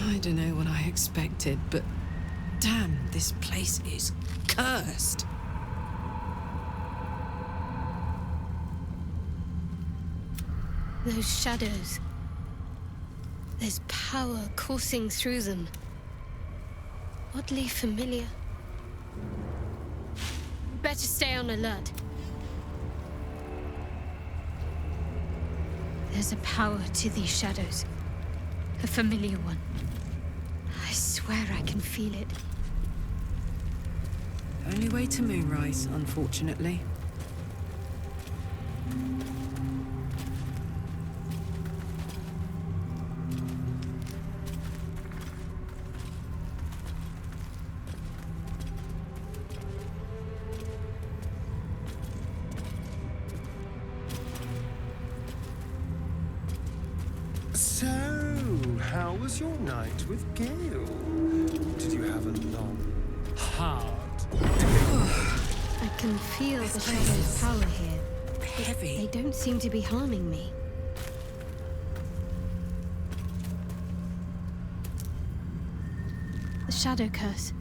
I don't know what I expected, but damn, this place is cursed. Those shadows. There's power coursing through them. Oddly familiar. Better stay on alert. There's a power to these shadows. A familiar one. I swear I can feel it. Only way to moonrise, unfortunately. So, how was your night with Gale? Did you have a long, hard I can feel the shadows' power here. Heavy. They don't seem to be harming me. The shadow curse.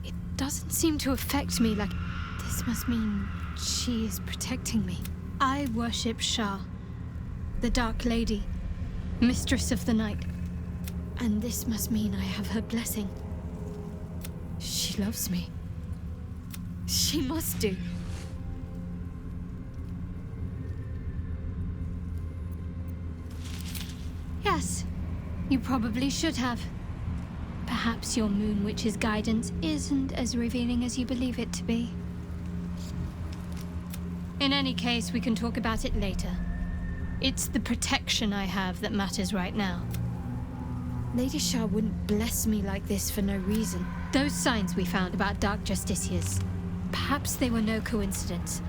It doesn't seem to affect me like... This must mean she is protecting me. I worship Shah, the Dark Lady, Mistress of the Night. And this must mean I have her blessing. She loves me. She must do. Yes, you probably should have. Perhaps your Moon Witch's guidance isn't as revealing as you believe it to be. In any case, we can talk about it later. It's the protection I have that matters right now. Lady Shah wouldn't bless me like this for no reason. Those signs we found about Dark Justiciars, perhaps they were no coincidence.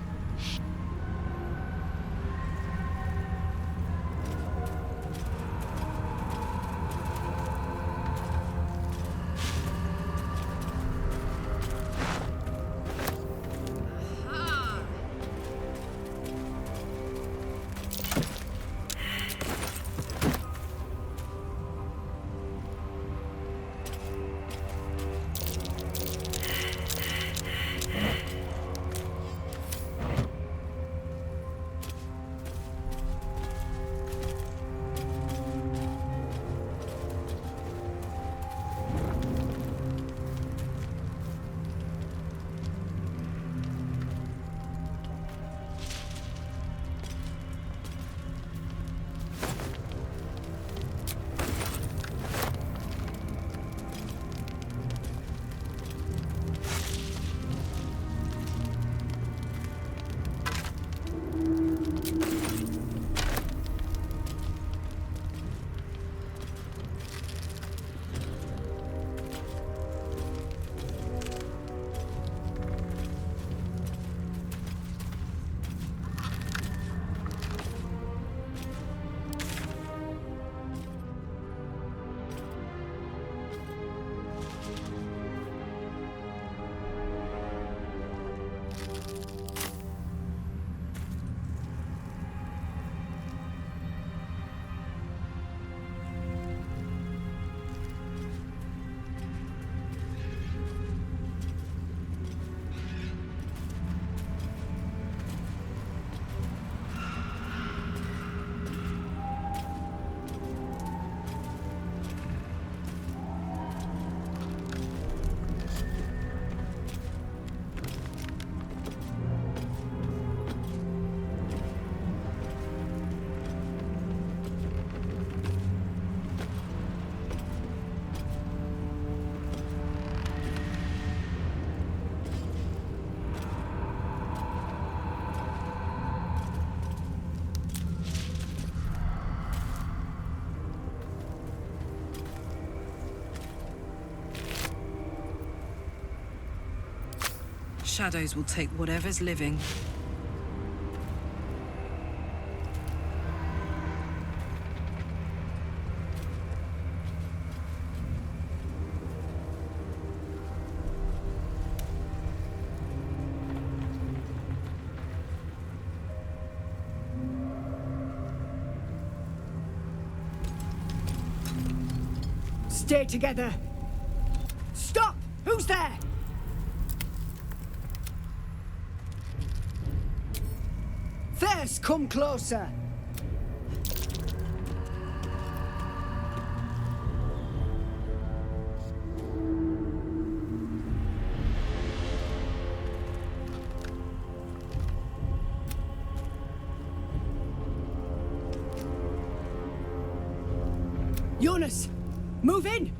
Shadows will take whatever's living. stay together. Stop! Who's there? First, come closer. Jonas, move in!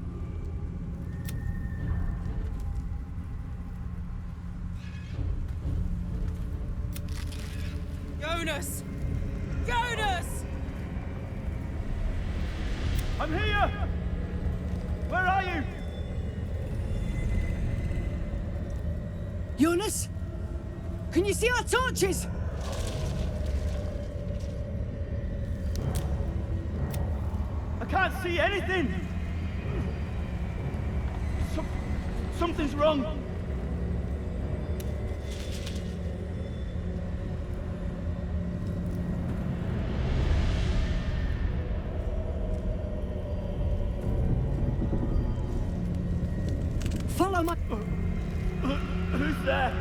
Jonas! Jonas! I'm here! Where are you? Jonas? Can you see our torches? I can't see anything! Something's wrong. Follow my... Who's there?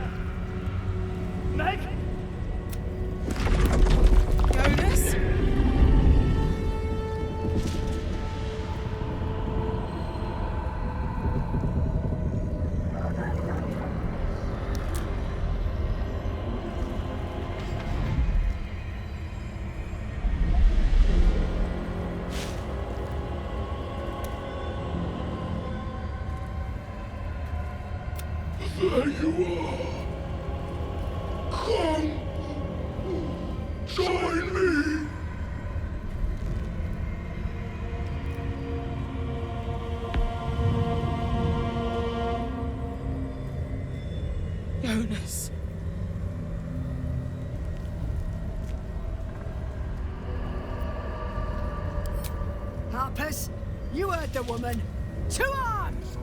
Meg? Jonas? There you are. Come. Join me. Jonas. Harpers, you heard the woman. To arms!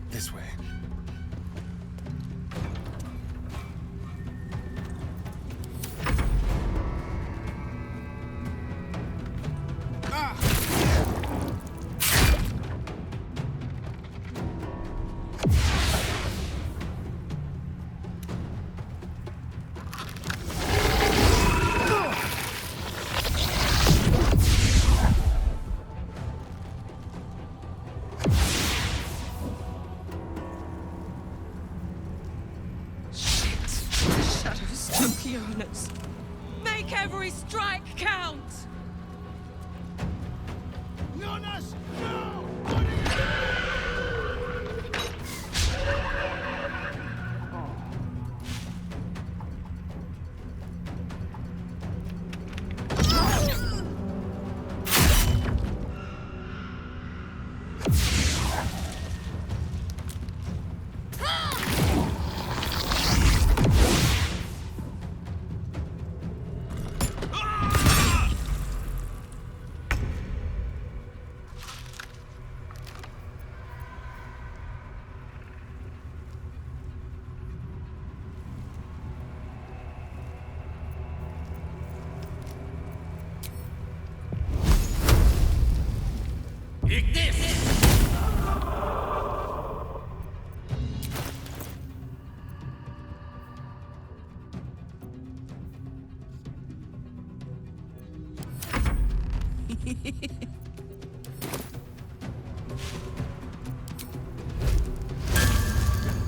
This way. Jonas. Make every strike count! Jonas! No!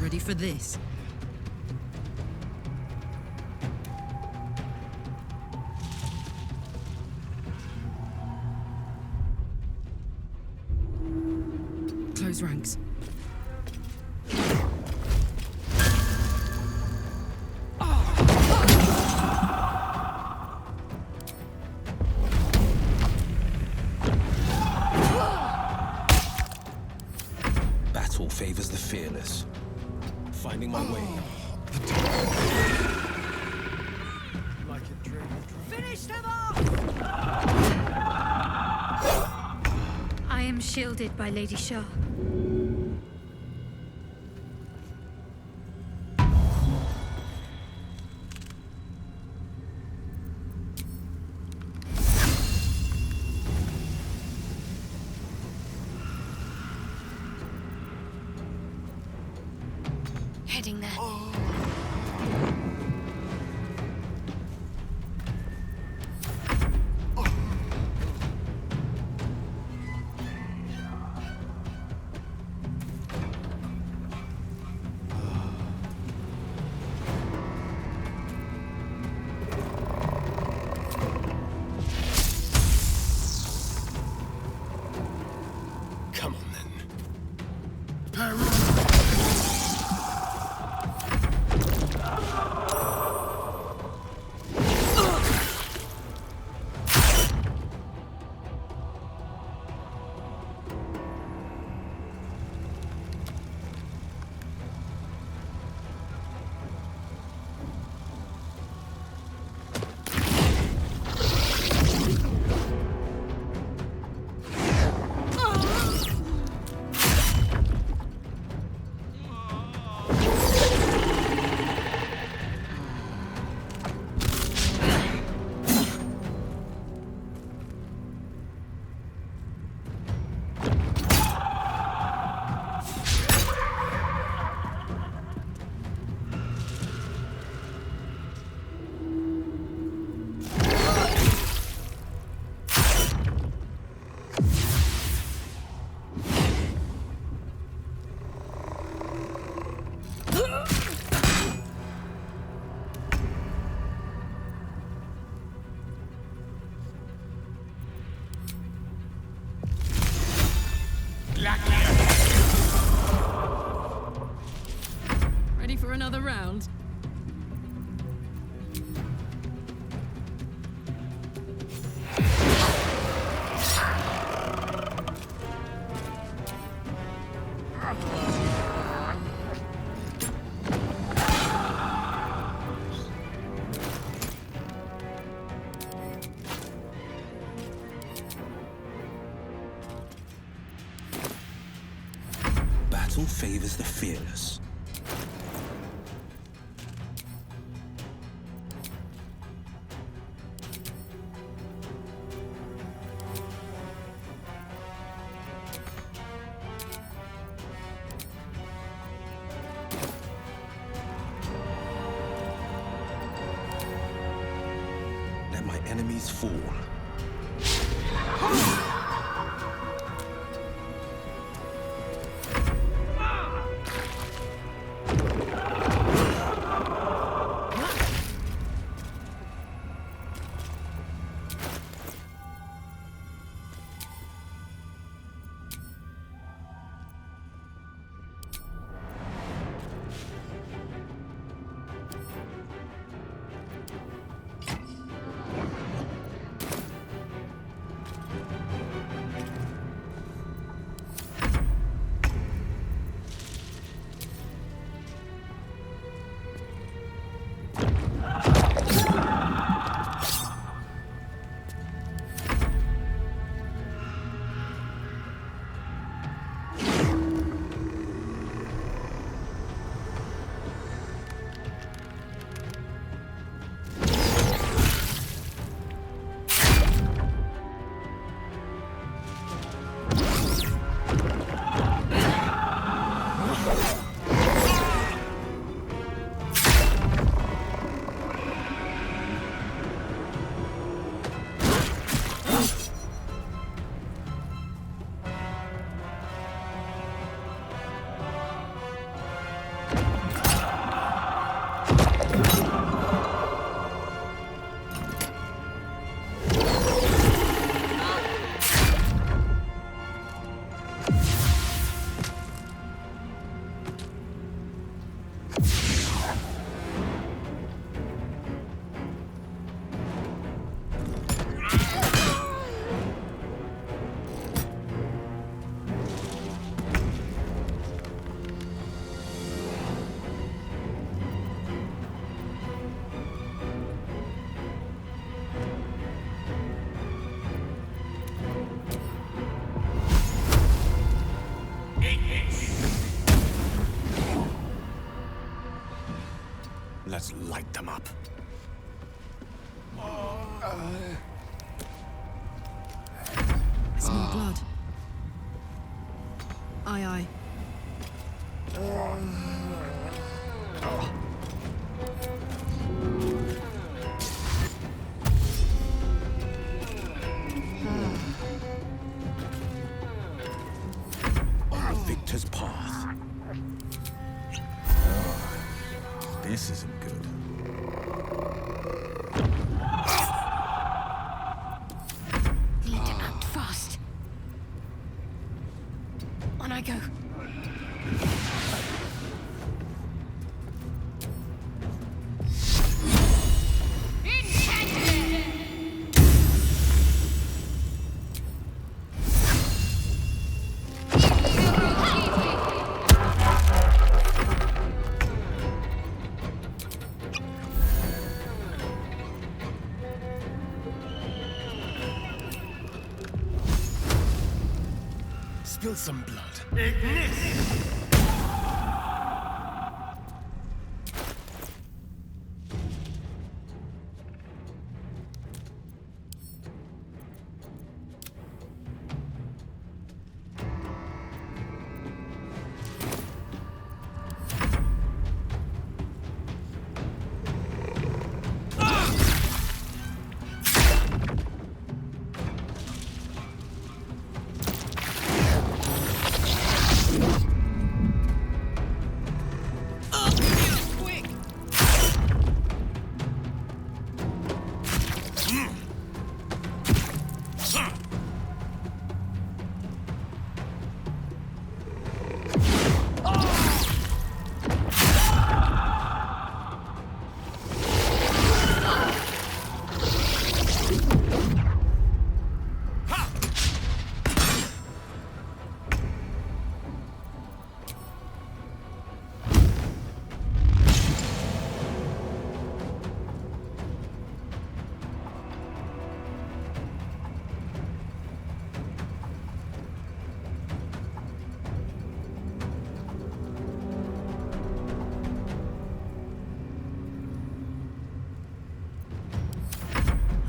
Ready for this? Close ranks. Battle favors the fearless. Finding my way. Finish them off! shielded by Lady Shah. Heading there. Come on then. Ready for another round? Battle favors the fearless. Let my enemies fall. Let's light them up. I smell blood. Aye, aye. On the victor's path. This isn't good. Need to act fast. On I go. Spill some blood.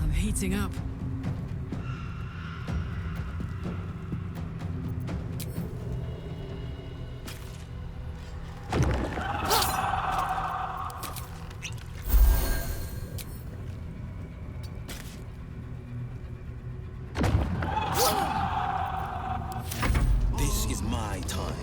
I'm heating up. This is my time.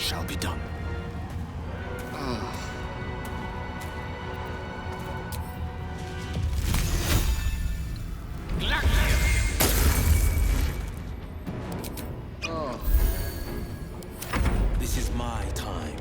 shall be done. This is my time.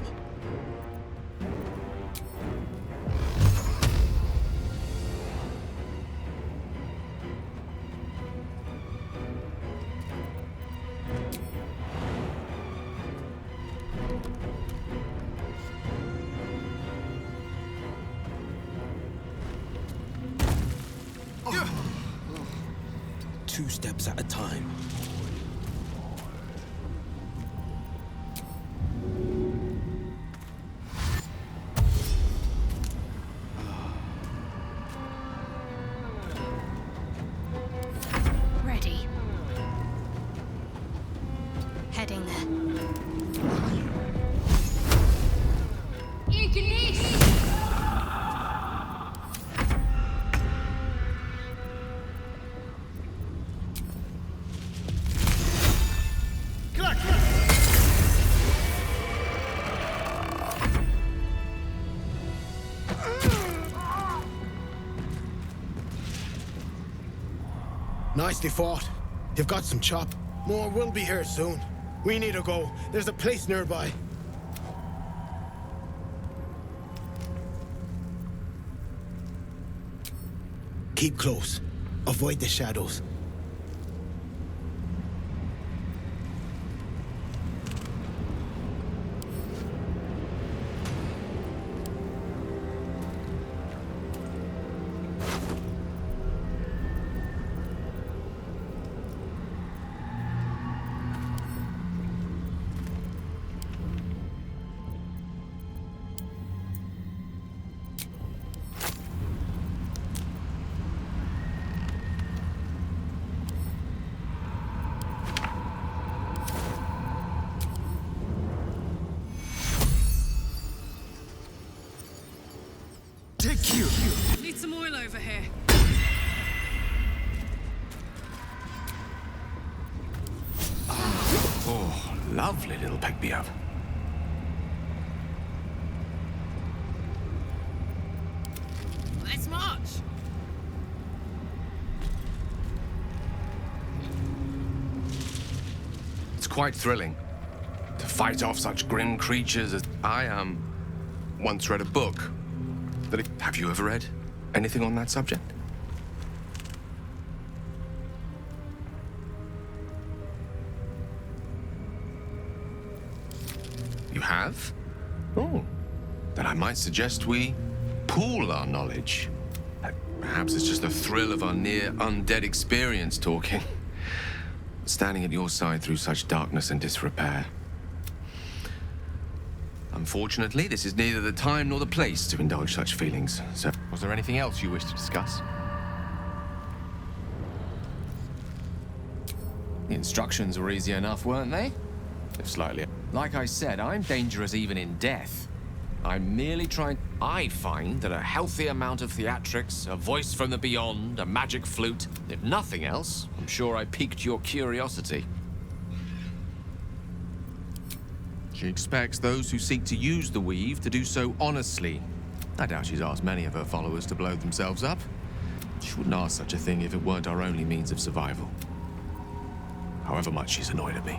Two steps at a time. Ready. Heading there. Nicely fought. You've got some chop. More will be here soon. We need to go. There's a place nearby. Keep close. Avoid the shadows. Need some oil over here. Oh, lovely little pick-me-up. Let's march. It's quite thrilling to fight off such grim creatures as I once read a book. Have you ever read anything on that subject? You have? Oh, then I might suggest we pool our knowledge. Perhaps it's just the thrill of our near undead experience talking. Standing at your side through such darkness and disrepair. Unfortunately, this is neither the time nor the place to indulge such feelings. So, was there anything else you wish to discuss? The instructions were easy enough, weren't they? If slightly. Like I said, I'm dangerous even in death. I'm merely trying... I find that a healthy amount of theatrics, a voice from the beyond, a magic flute, if nothing else, I'm sure I piqued your curiosity. She expects those who seek to use the weave to do so honestly. I doubt she's asked many of her followers to blow themselves up. She wouldn't ask such a thing if it weren't our only means of survival. However much she's annoyed at me.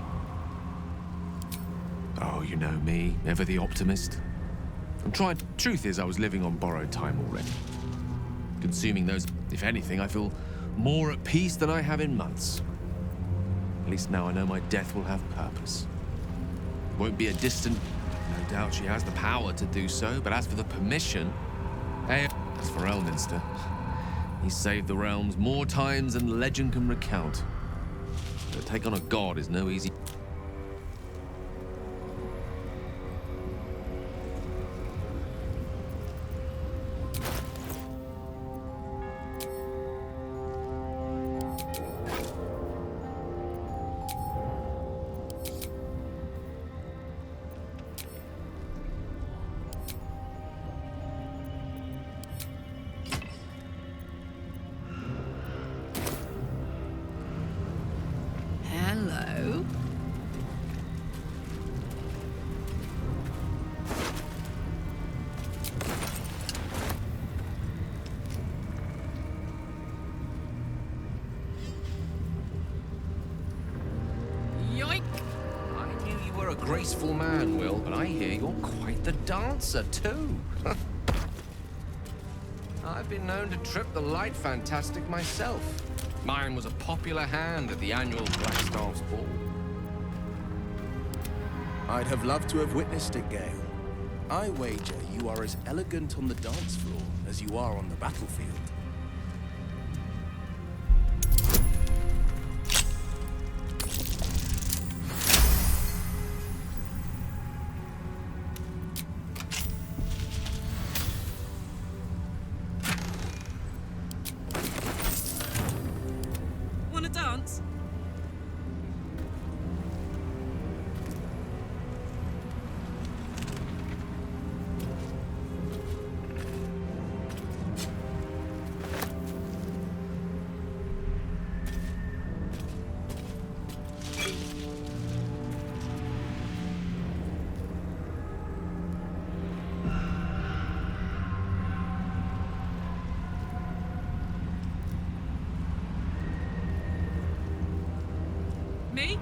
Oh, you know me, ever the optimist. I'm trying. Truth is, I was living on borrowed time already. Consuming those, if anything, I feel more at peace than I have in months. At least now I know my death will have purpose. Won't be a distant... No doubt she has the power to do so, but as for the permission... As for Elminster, he's saved the realms more times than legend can recount. To take on a god is no easy... Hello. a graceful man, Will, but I hear you're quite the dancer, too. I've been known to trip the light fantastic myself. Mine was a popular hand at the annual Blackstaff's Ball. I'd have loved to have witnessed it, Gale. I wager you are as elegant on the dance floor as you are on the battlefield. Wanna dance? Me?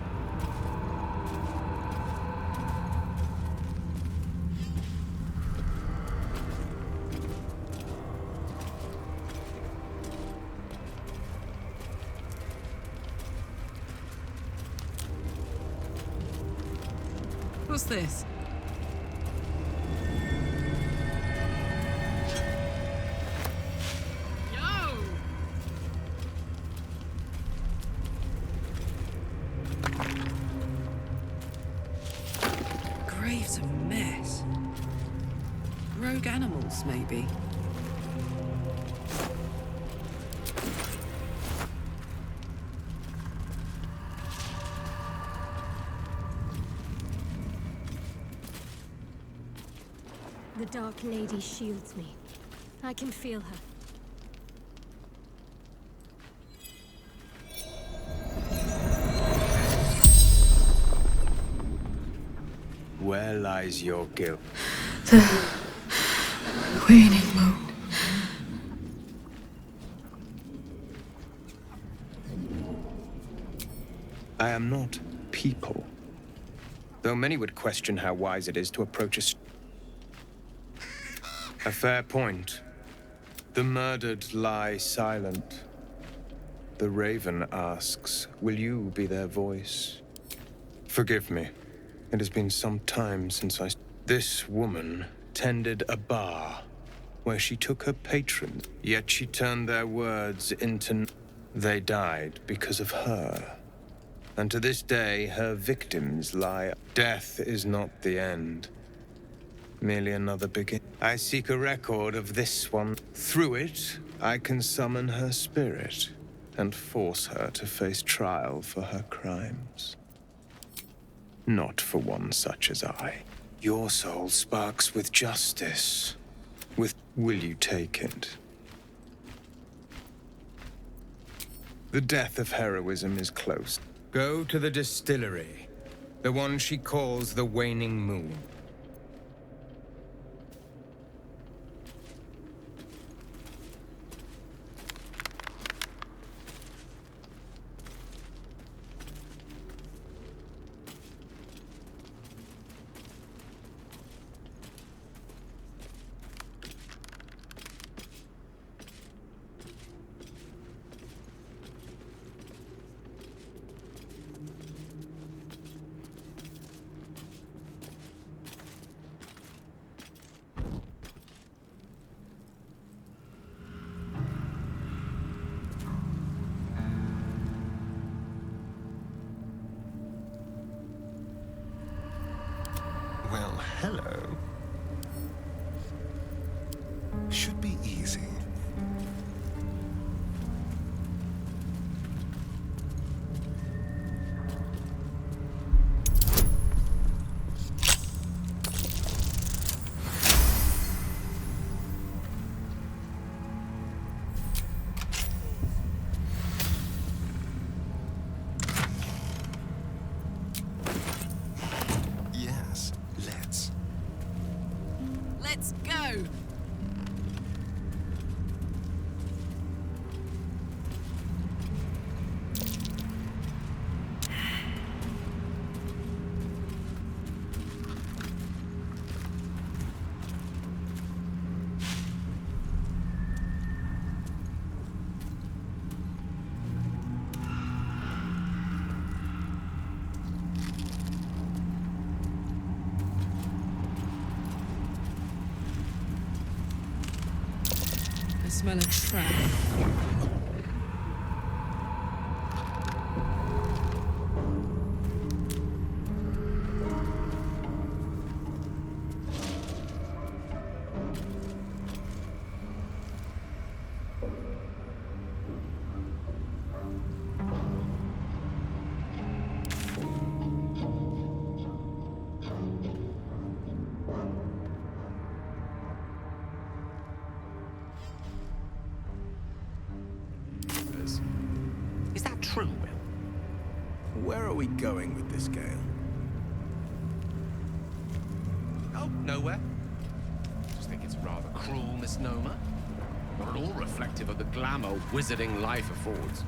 What's this? Yo! Grave's a mess. Rogue animals, maybe. The Dark Lady shields me. I can feel her. Where lies your guilt? The waning moon. I am not people. Though many would question how wise it is to approach a fair point. The murdered lie silent. The raven asks, will you be their voice? Forgive me. It has been some time since This woman tended a bar where she took her patrons, yet she turned their words into... They died because of her. And to this day, her victims lie. Death is not the end. Merely another beginning. I seek a record of this one. Through it, I can summon her spirit and force her to face trial for her crimes. Not for one such as I. Your soul sparks with justice. Will you take it? The death of heroism is close. Go to the distillery, the one she calls the Waning Moon. Well, hello. Should be easy. Let's go! smell a trap. Is that true, Will? Where are we going with this, Gale? Oh, nowhere. Just think it's a rather cruel misnomer. Not at all reflective of the glamour wizarding life affords.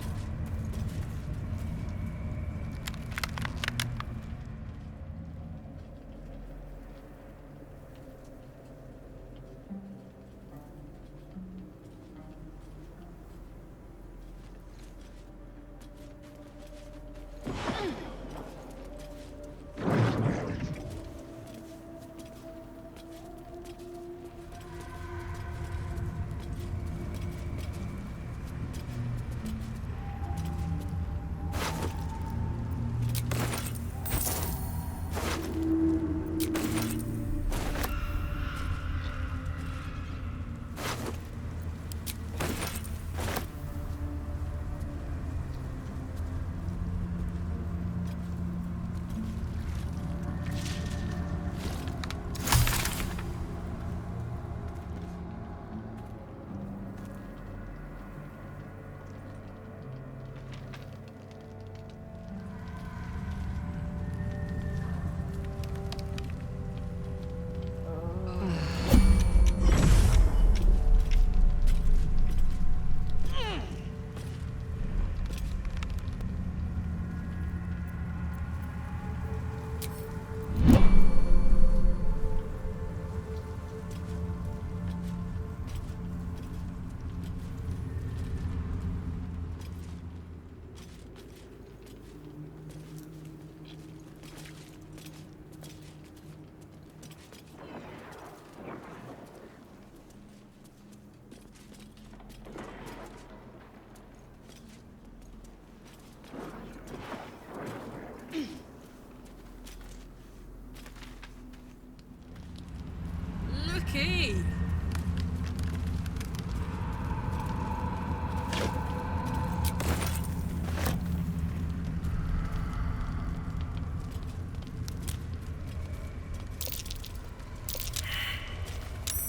Looky!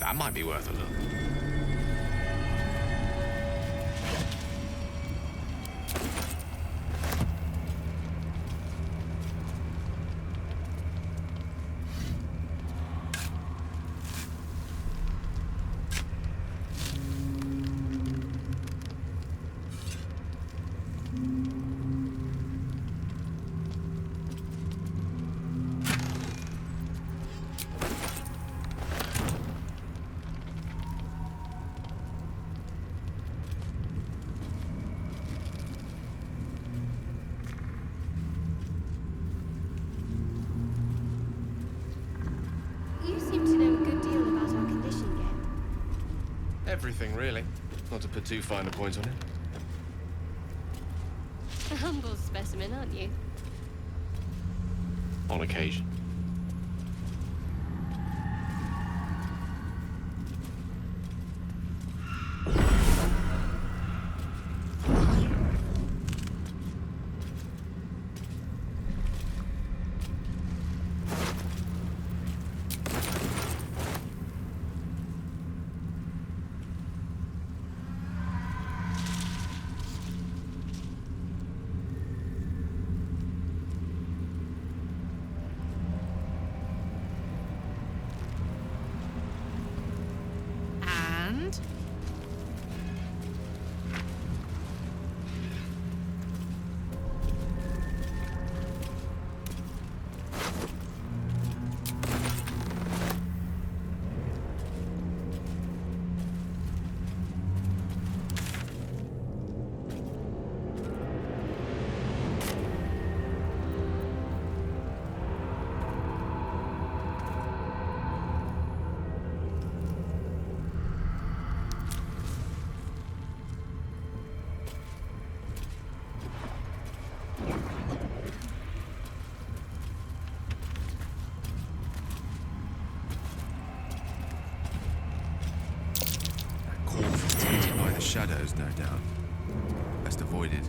That might be worth a look. You seem to know a good deal about our condition, Gale. Everything, really. Not to put too fine a point on it. A humble specimen, aren't you? On occasion. shadows, no doubt. Best avoided.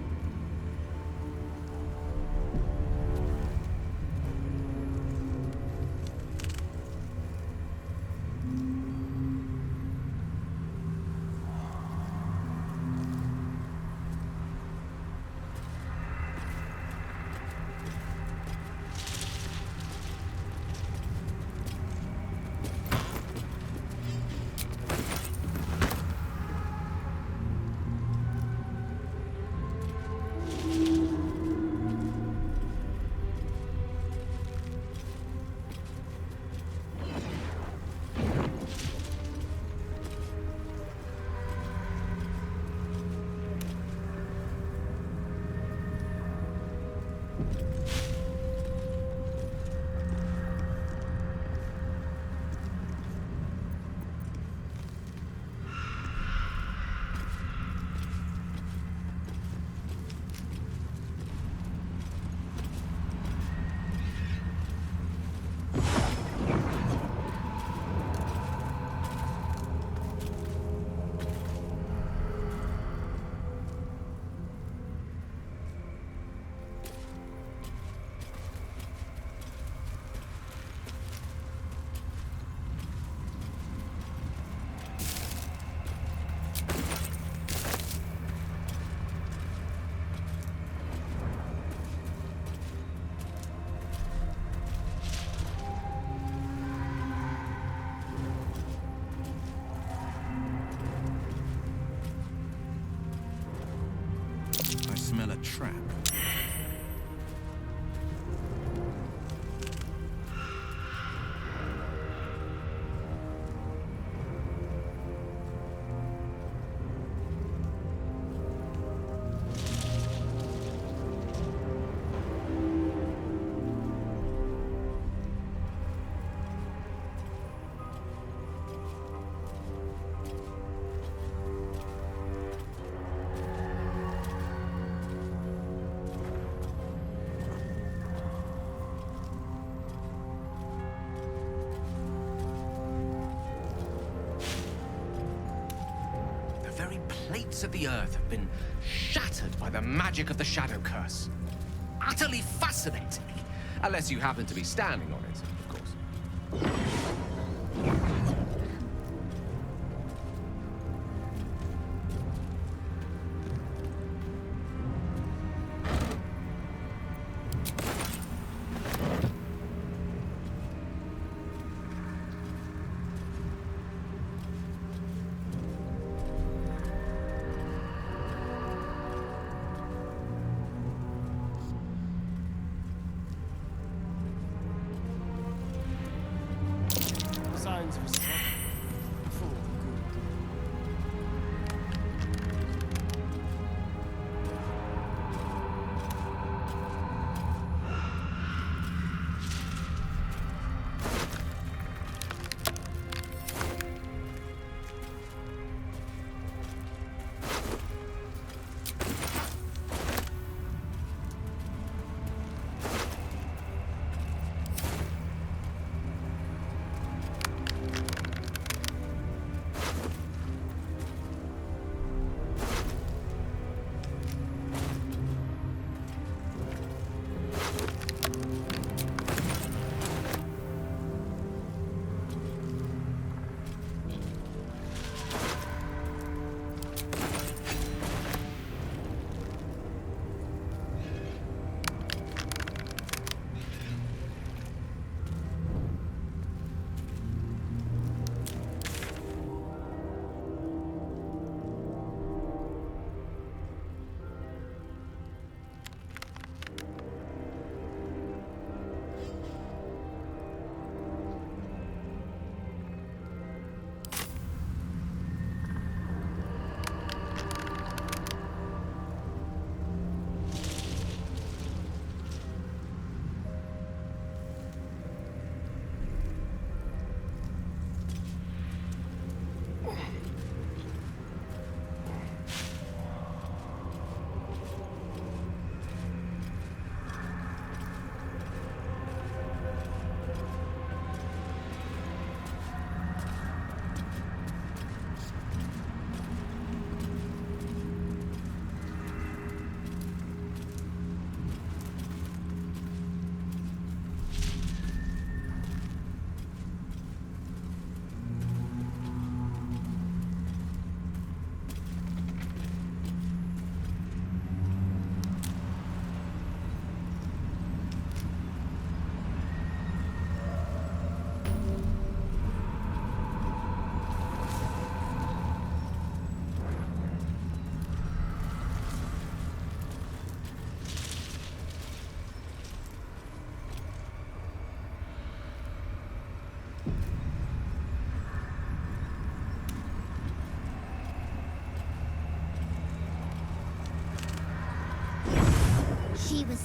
Smell a trap. Plates of the earth have been shattered by the magic of the shadow curse. Utterly fascinating. Unless you happen to be standing on it, of course.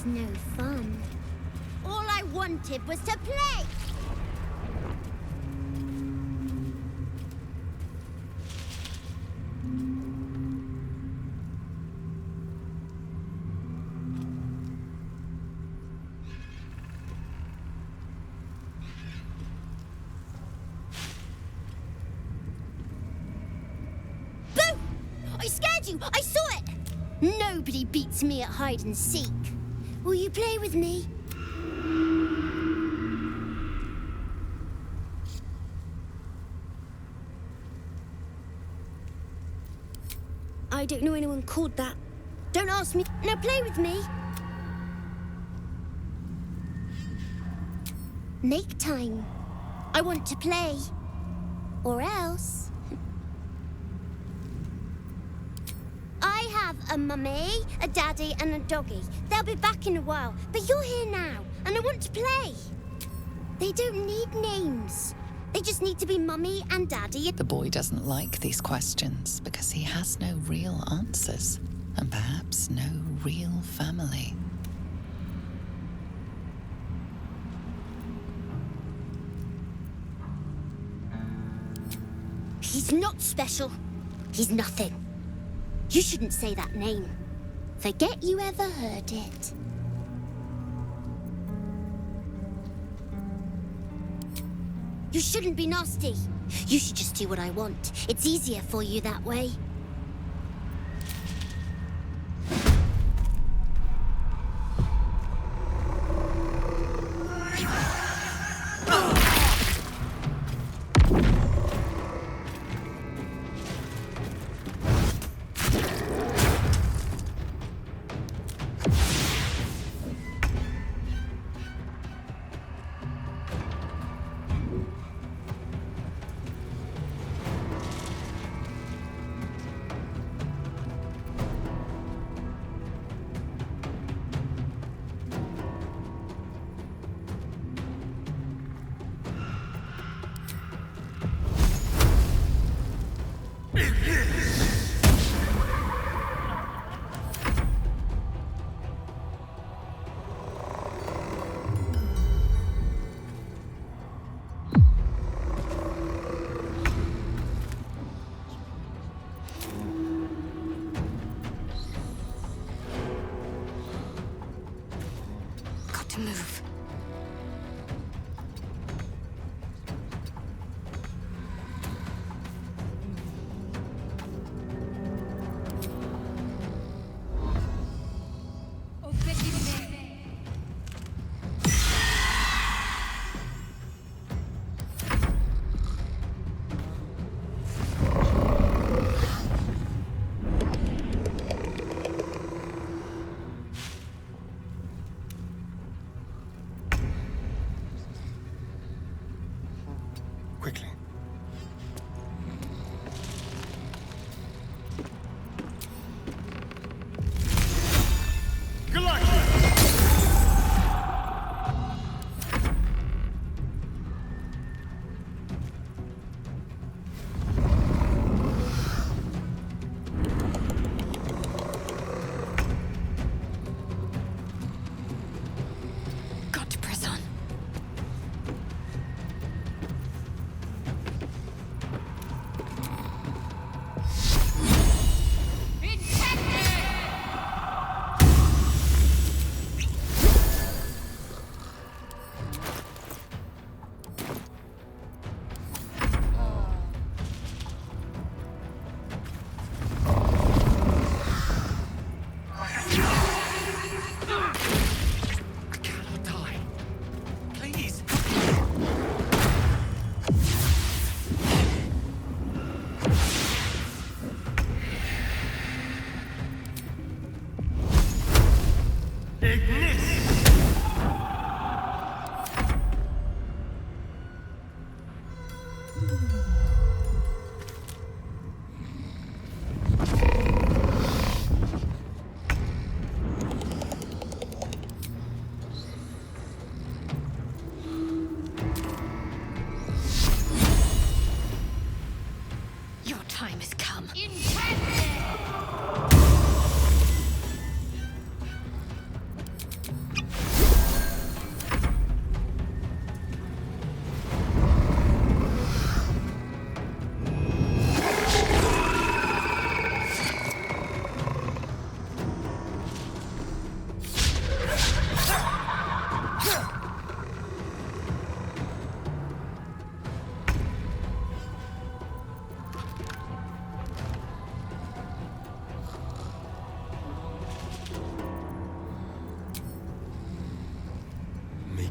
was no fun. All I wanted was to play! Boo! I scared you! I saw it! Nobody beats me at hide and seek. Will you play with me? I don't know anyone called that. Don't ask me. Now play with me. Make time. I want to play. Or else. I have a mummy, a daddy, and a doggy. They'll be back in a while, but you're here now, and I want to play. They don't need names. They just need to be mummy and daddy. The boy doesn't like these questions because he has no real answers, and perhaps no real family. He's not special. He's nothing. You shouldn't say that name. Forget you ever heard it. You shouldn't be nasty. You should just do what I want. It's easier for you that way. To move. Quickly. Got to press on.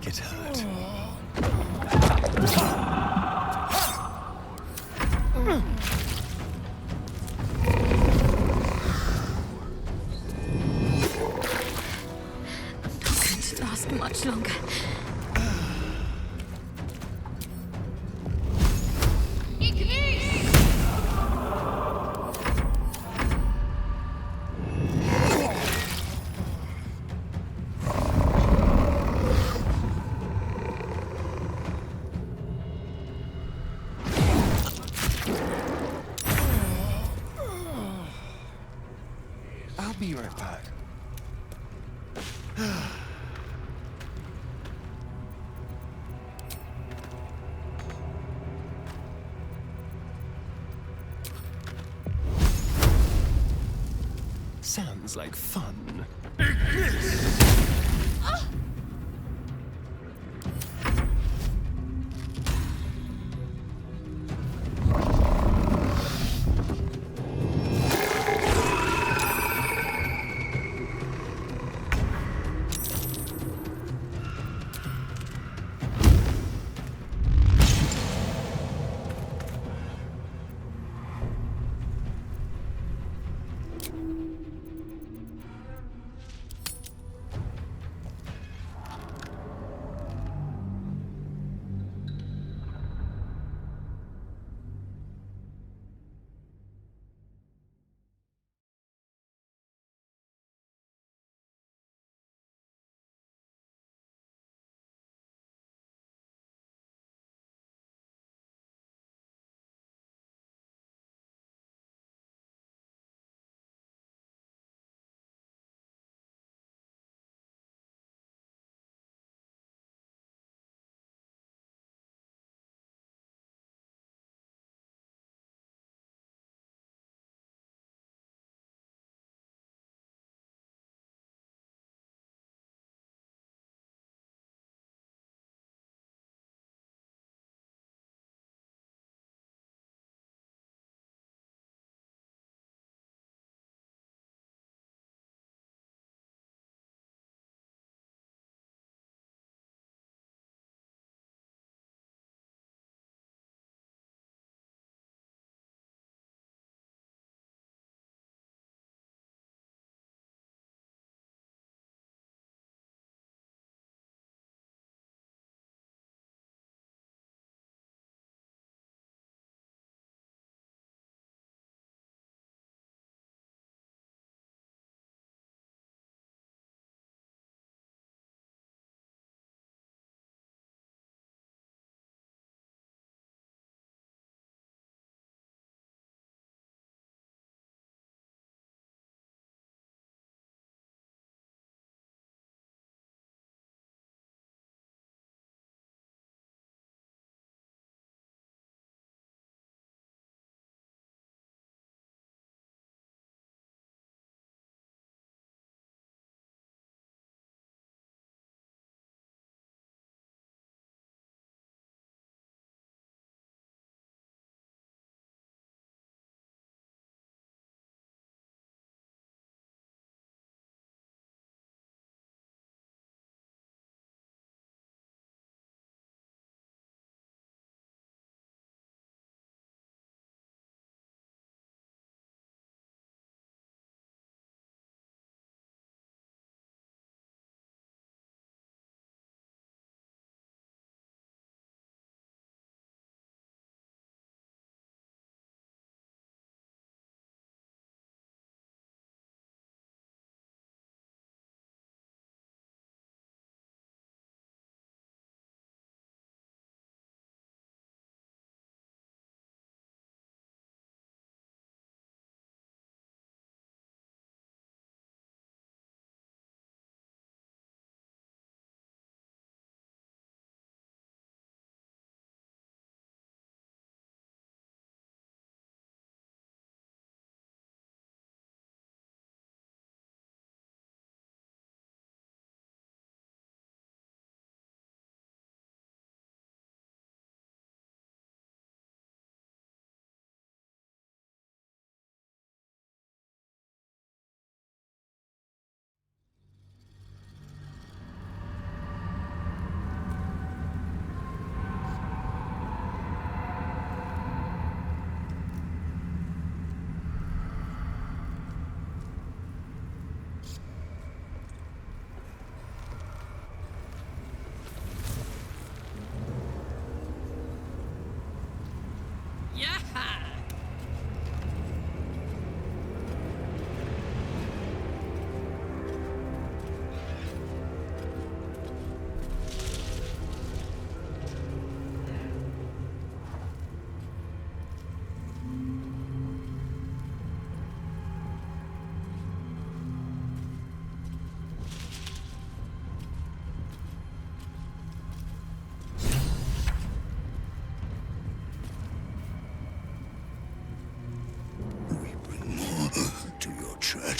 make it hurt. Not going to last much longer. I'll be right back. Sounds like fun.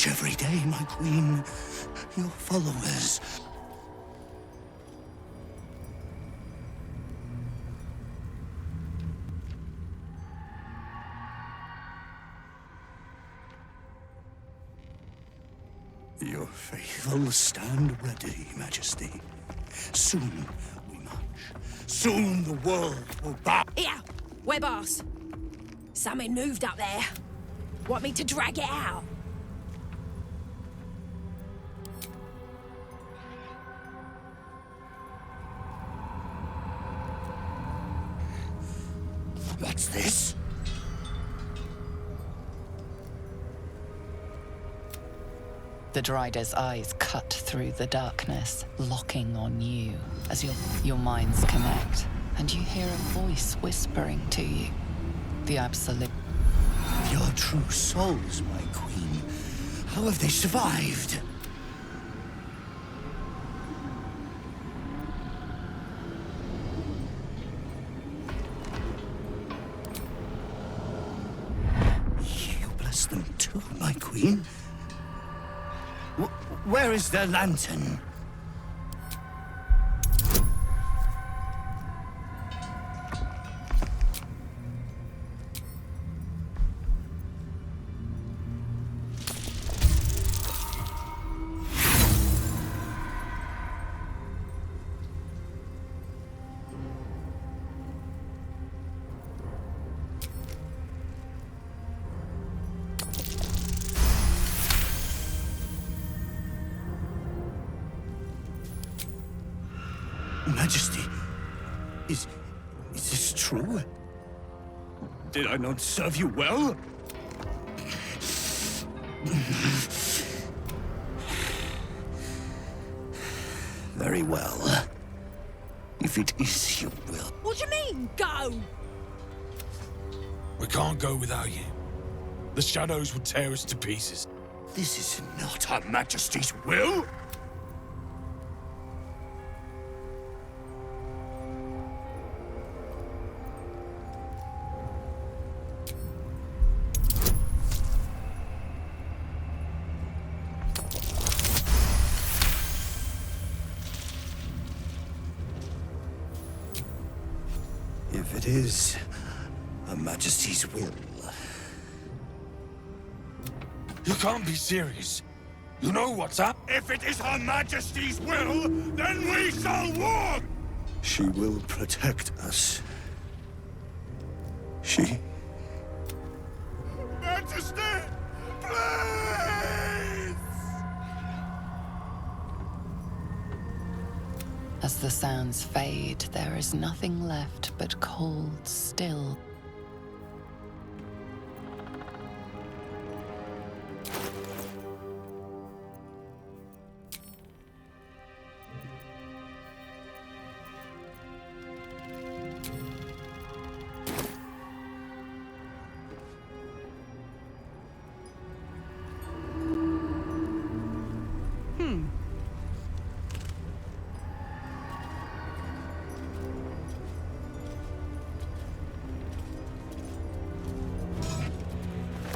watch every day, my queen. Your followers. Your faithful stand ready, Majesty. Soon we march. Soon the world will bow. Here, web ass. Something moved up there. Want me to drag it out? What's this? The Drider's eyes cut through the darkness, locking on you as your minds connect, and you hear a voice whispering to you. The absolute. Your true souls, my queen. How have they survived? You bless them too, my queen. Where is their lantern? Majesty, is this true? Did I not serve you well? Very well. If it is your will. What do you mean, go? We can't go without you. The shadows would tear us to pieces. This is not Her Majesty's will. If it is Her Majesty's will. You can't be serious. You know what's up? If it is Her Majesty's will, then we shall walk! She will protect us. She... Majesty! Please! As the sounds fade, there is nothing left but cold, still.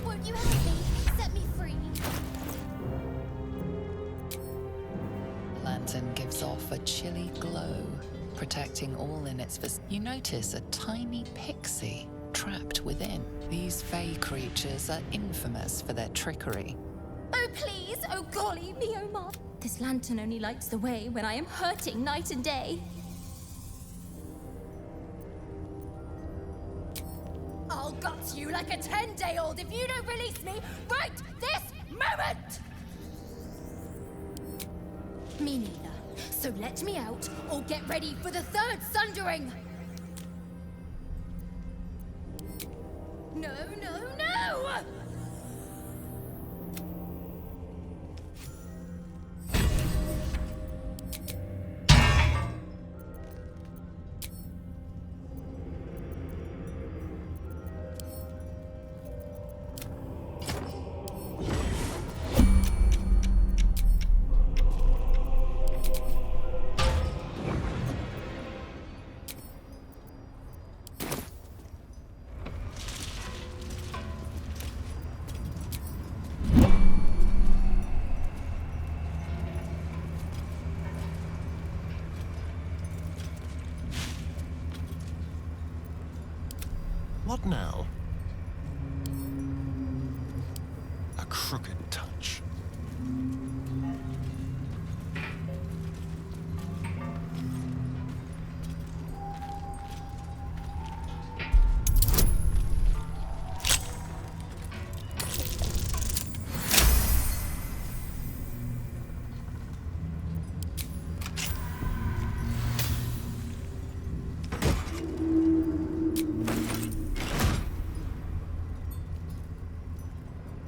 Won't you help me? Set me free. Lantern gives off a chilly glow, protecting all in its vicinity. You notice a tiny pixie trapped within. These fey creatures are infamous for their trickery. Oh, please! Oh, golly me, oh, ma! This lantern only lights the way when I am hurting night and day. I'll gut you like a 10-day-old if you don't release me right this moment! Me neither. So let me out, or get ready for the third sundering! No, no, no! What now? A crooked touch.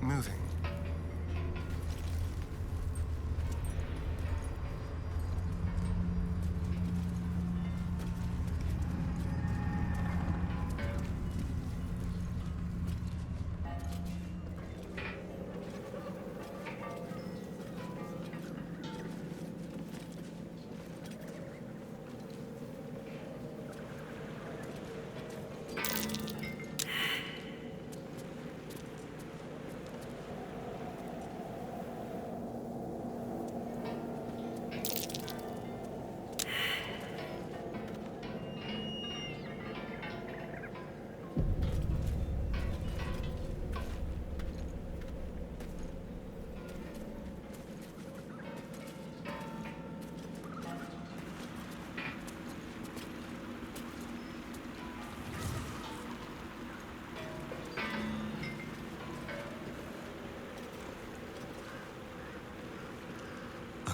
Moving.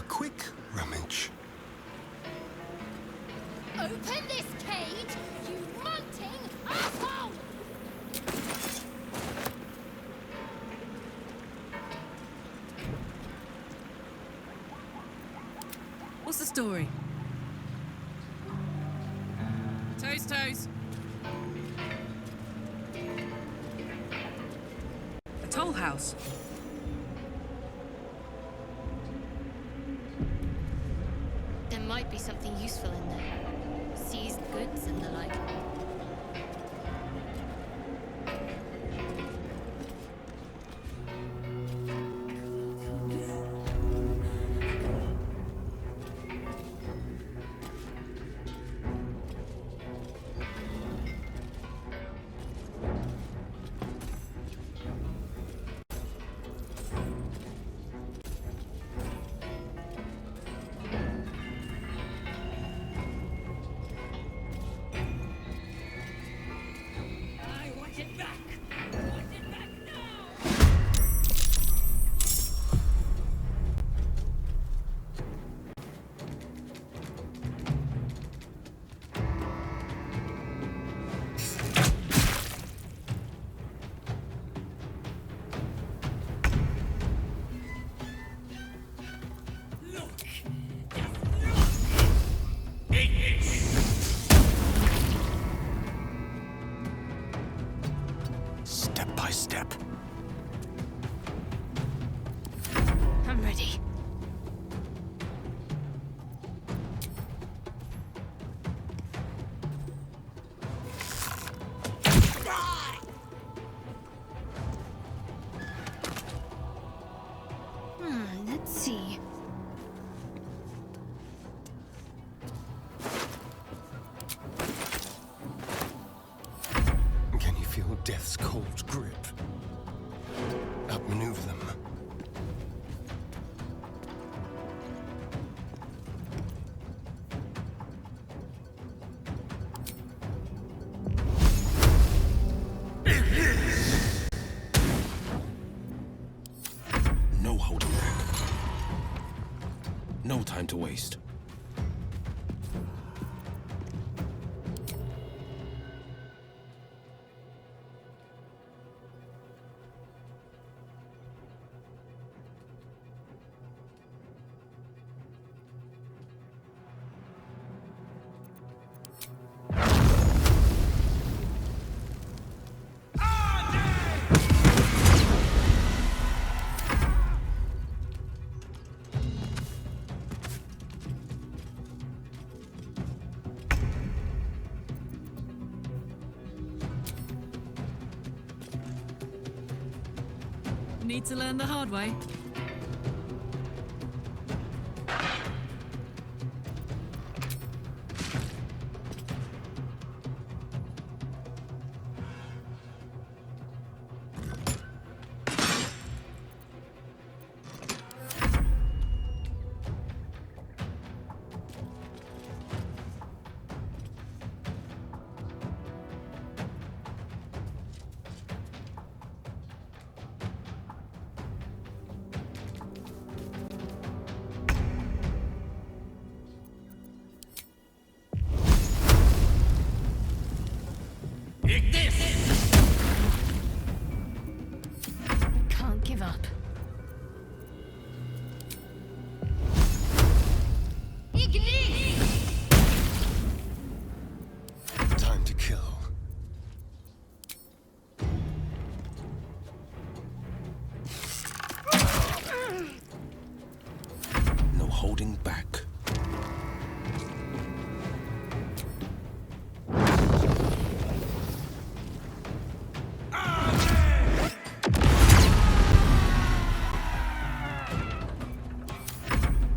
Quick rummage. Open this cage, you munting asshole! What's the story? Toes, toes. A toll house. There might be something useful in there. Seized goods and the like. Step by step. I'm ready. Let's see. Can you feel death's cold grip? Outmaneuver them. No holding back. No time to waste. Need to learn the hard way. Take this! Can't give up. Time to kill. No holding back.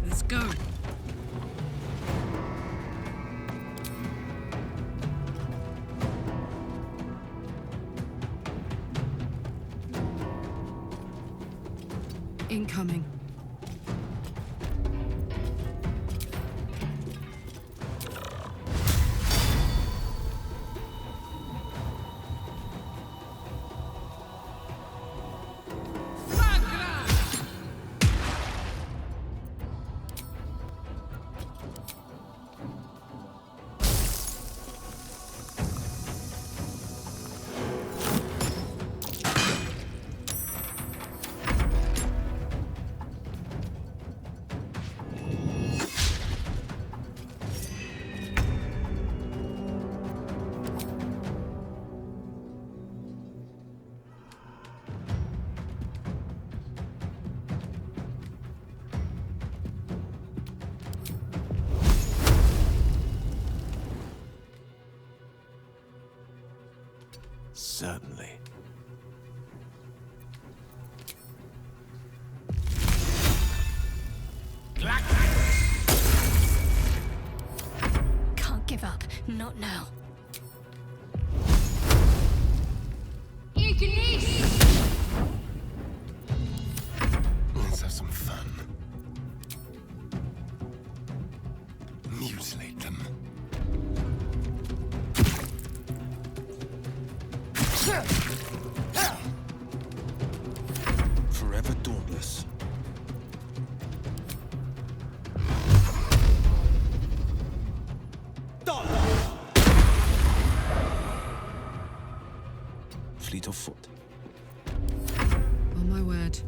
Let's go. Incoming. Certainly. Can't give up. Not now. Let's have some fun. Mutilate them. Forever dauntless. Fleet of foot. On my word.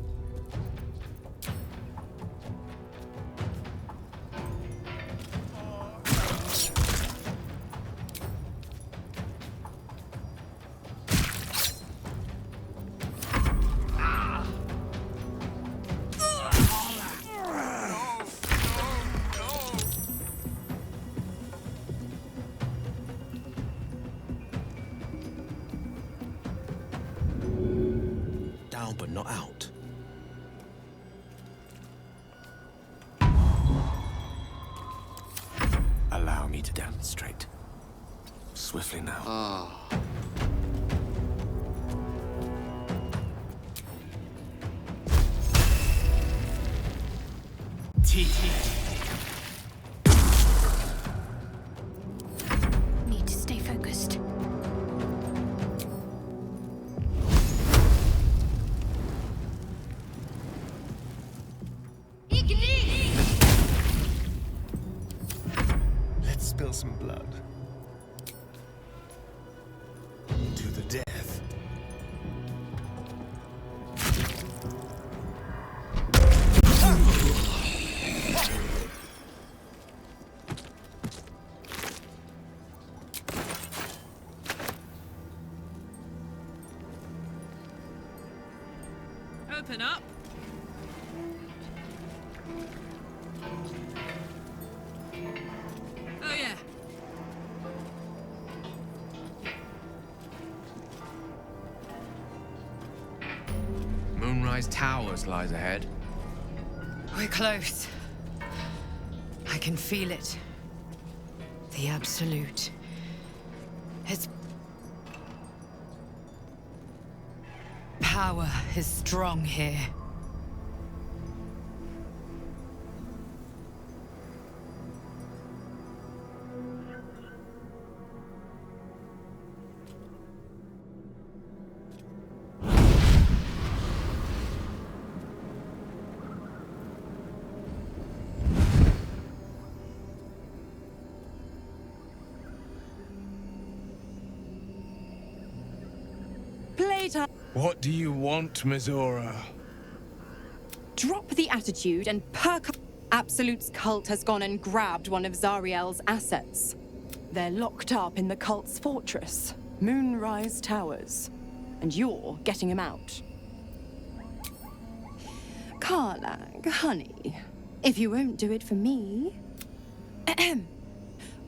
Down but not out. Allow me to demonstrate. Swiftly now. Need to stay focused. Let's spill some blood. To the death. Open up. Oh yeah. Moonrise Towers lies ahead. We're close. I can feel it. The absolute. Its power is strong here. time. What do you want, Mizora? Drop the attitude and perk up. Absolute's cult has gone and grabbed one of Zariel's assets. They're locked up in the cult's fortress, Moonrise Towers. And you're getting him out. Karlach, honey, if you won't do it for me...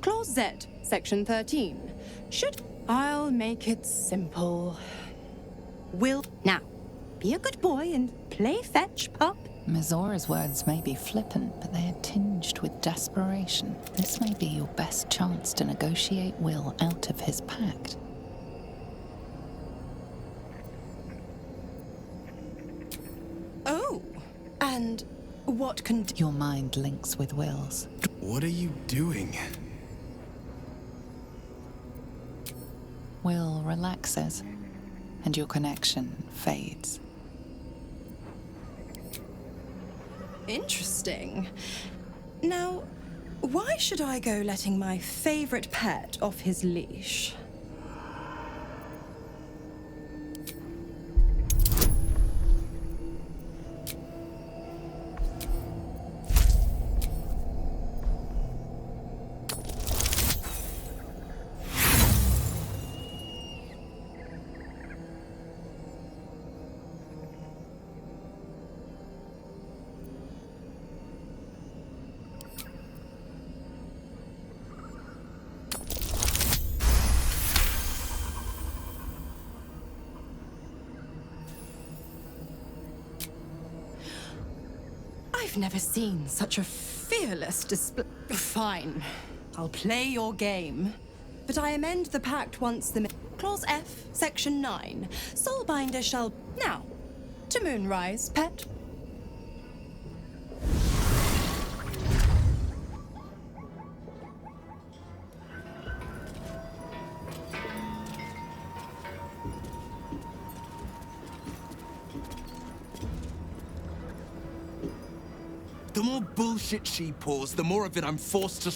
Clause Z, Section 13. I'll make it simple. Now, be a good boy and play fetch, pup. Mizora's words may be flippant, but they are tinged with desperation. This may be your best chance to negotiate Will out of his pact. Oh, and what can... Your mind links with Will's. What are you doing? Will relaxes, and your connection fades. Interesting. Now, why should I go letting my favorite pet off his leash? I've never seen such a fearless display. Fine, I'll play your game. But I amend the pact once the... Clause F, Section 9. Soulbinder shall... Now, to Moonrise, pet. The more bullshit she pours, the more of it I'm forced to...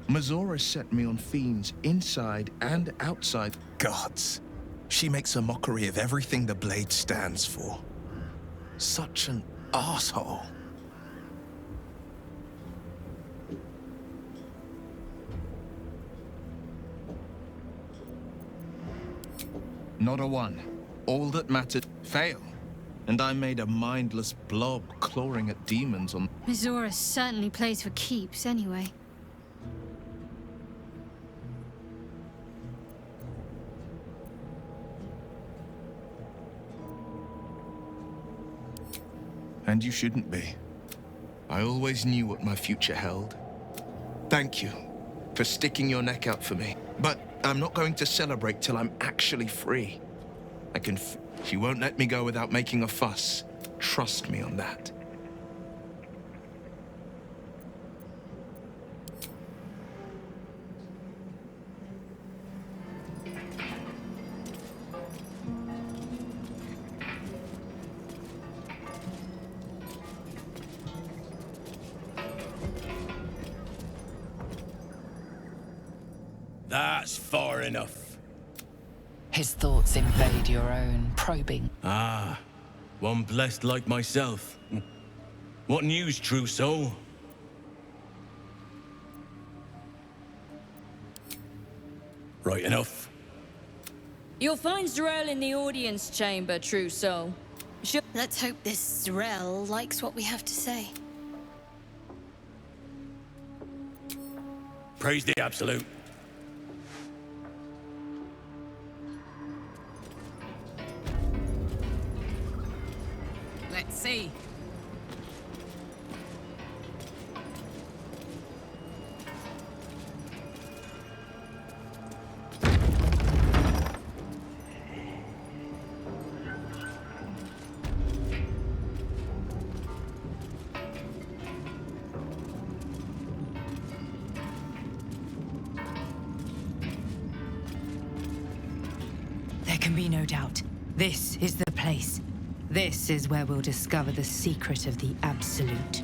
Mizora set me on fiends inside and outside. Gods. She makes a mockery of everything the blade stands for. Such an asshole. Not a one. All that mattered failed. And I made a mindless blob clawing at demons on... Mizora certainly plays for keeps anyway. And you shouldn't be. I always knew what my future held. Thank you for sticking your neck out for me. But I'm not going to celebrate till I'm actually free. I can... She won't let me go without making a fuss. Trust me on that. That's far enough. His thoughts invade your own, probing. Ah, one blessed like myself. What news, true soul? Right enough. You'll find Zarel in the audience chamber, true soul. Let's hope this Zarel likes what we have to say. Praise the Absolute. Let's see. There can be no doubt. This is the place. This is where we'll discover the secret of the Absolute.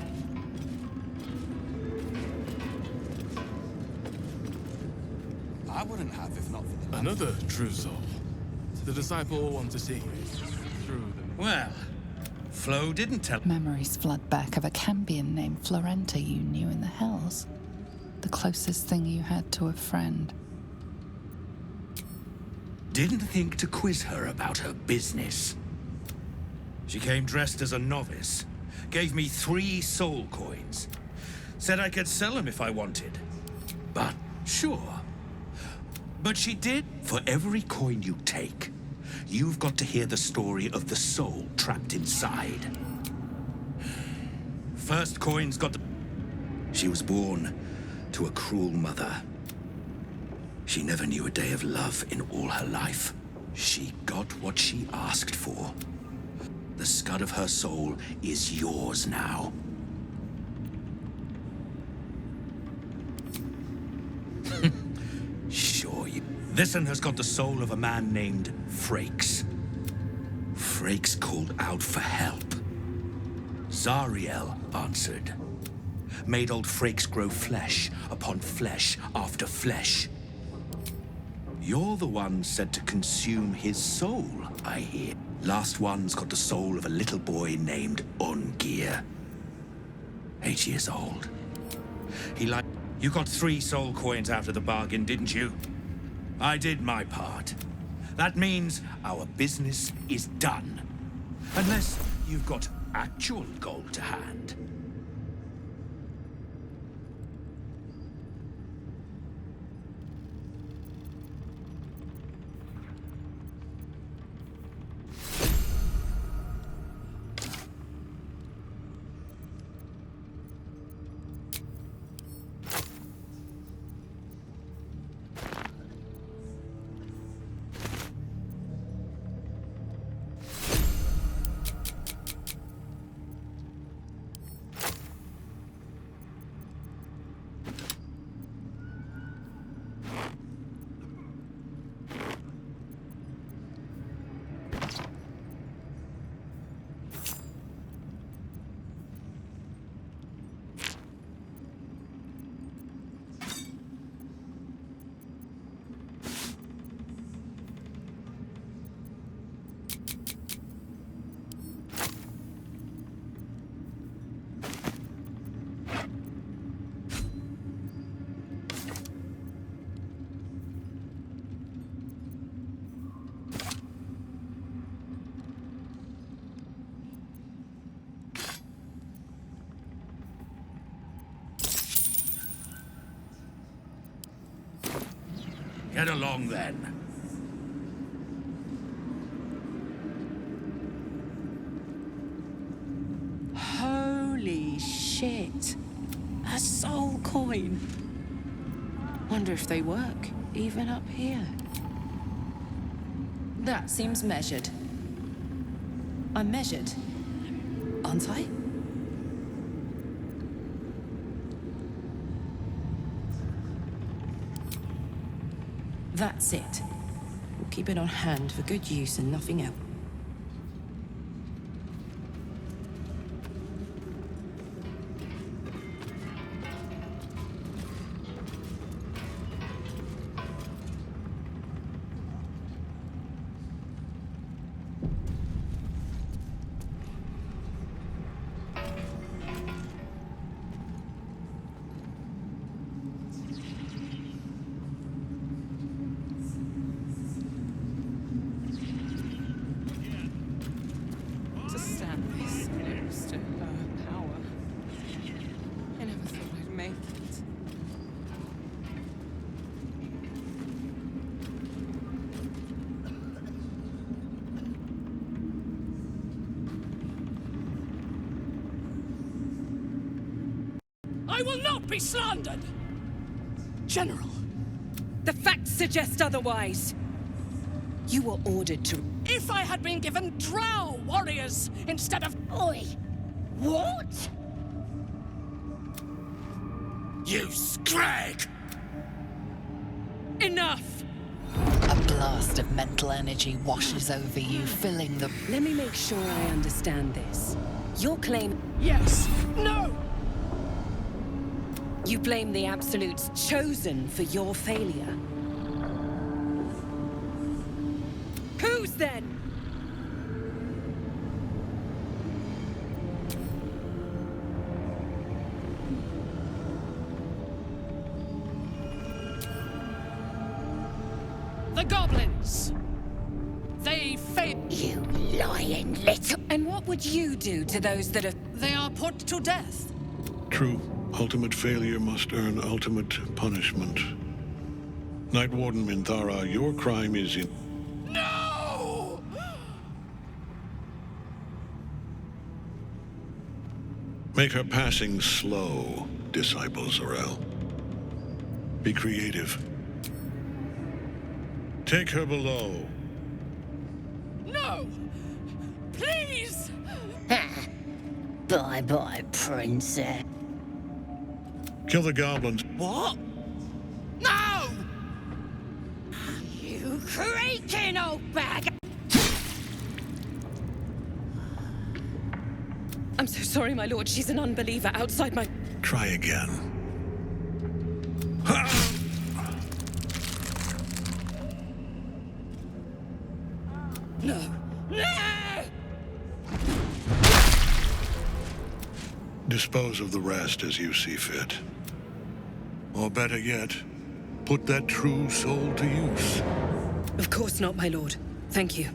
I wouldn't have if not for the... Another true soul. The disciple will want to see through them. Well, Flo didn't tell. Memories flood back of a Cambion named Florenta you knew in the Hells. The closest thing you had to a friend. Didn't think to quiz her about her business. She came dressed as a novice, gave me 3 soul coins, said I could sell them if I wanted. But sure. But she did. For every coin you take, you've got to hear the story of the soul trapped inside. First coin's got the... She was born to a cruel mother. She never knew a day of love in all her life. She got what she asked for. The scud of her soul is yours now. Sure you... This one has got the soul of a man named Frakes. Frakes called out for help. Zariel answered. Made old Frakes grow flesh upon flesh after flesh. You're the one said to consume his soul, I hear. Last one's got the soul of a little boy named Ungir. 8 years old. He like... You got 3 soul coins out of the bargain, didn't you? I did my part. That means our business is done. Unless you've got actual gold to hand. Get along then. Holy shit. A soul coin. Wonder if they work, even up here. That seems measured. I'm measured, aren't I? That's it. We'll keep it on hand for good use and nothing else. I will not be slandered! General, The facts suggest otherwise. you were ordered to... If I had been given drow warriors instead of... Oi! What? You scrag! Enough! A blast of mental energy washes over you, filling the... Let me make sure I understand this. Your claim... Yes. No! You blame the Absolute's chosen for your failure. Who Whose then? The goblins! They failed. You lying little... And what would you do to those that have... They are put to death. True. Ultimate failure must earn ultimate punishment. Night Warden Minthara, your crime is in... No! Make her passing slow, Disciple Zorel. Be creative. Take her below. No! Please! Bye-bye, princess. Kill the goblins. What? No! You creaking old bag! I'm so sorry, my lord. She's an unbeliever outside my... Try again. No! No! Dispose of the rest as you see fit. Or better yet, put that true soul to use. Of course not, my lord. Thank you.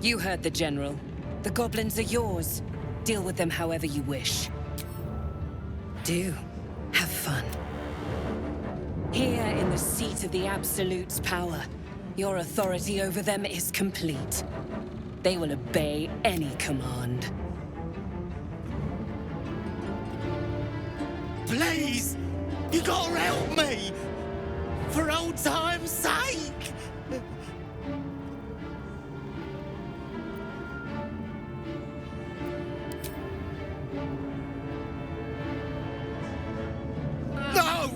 You heard the General. The goblins are yours. Deal with them however you wish. Do. Have fun. Here in the seat of the Absolute's power, your authority over them is complete. They will obey any command. Please! You gotta help me! For old time's sake! No!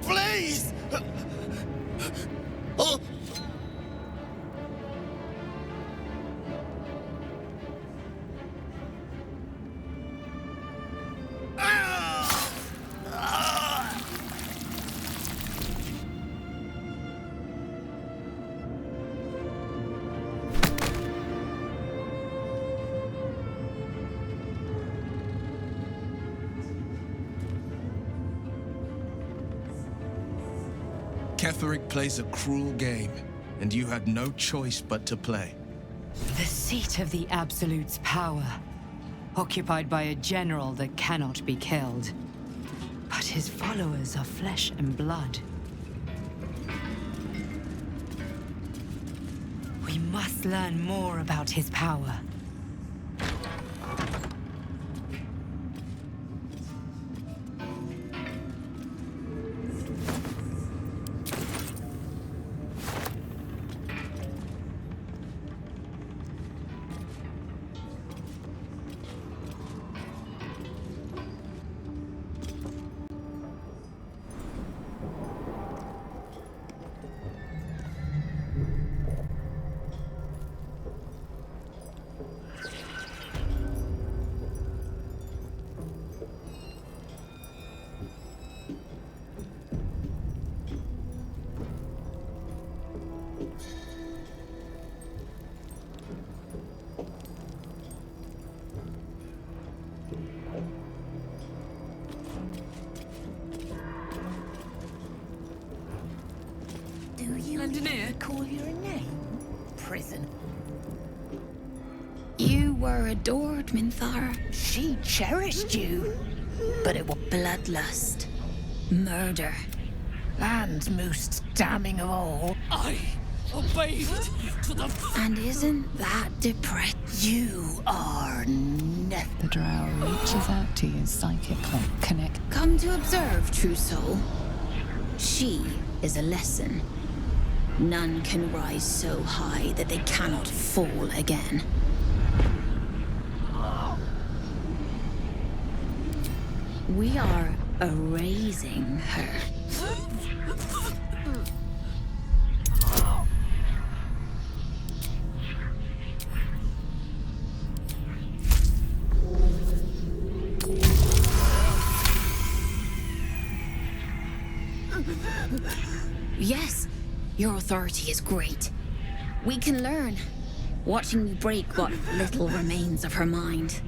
Please! Oh. Ketheric plays a cruel game, and you had no choice but to play. The seat of the Absolute's power, occupied by a general that cannot be killed. But his followers are flesh and blood. We must learn more about his power. Do you recall your name, prison? You were adored, Minthara. She cherished you. But it was bloodlust, murder, and most damning of all, I obeyed to the... And isn't that depressing? You are nothing. The drow reaches out to you psychically. Connect. Come to observe, true soul. She is a lesson. None can rise so high that they cannot fall again. We are erasing her. Yes, your authority is great. We can learn, watching you break what little remains of her mind.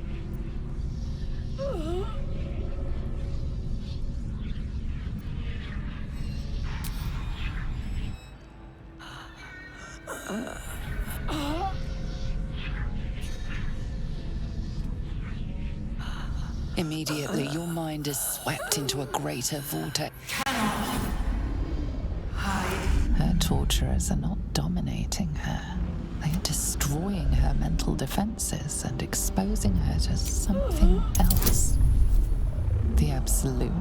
Immediately, your mind is swept into a greater vortex. Her torturers are not dominating her. They are destroying her mental defenses and exposing her to something else. The absolute.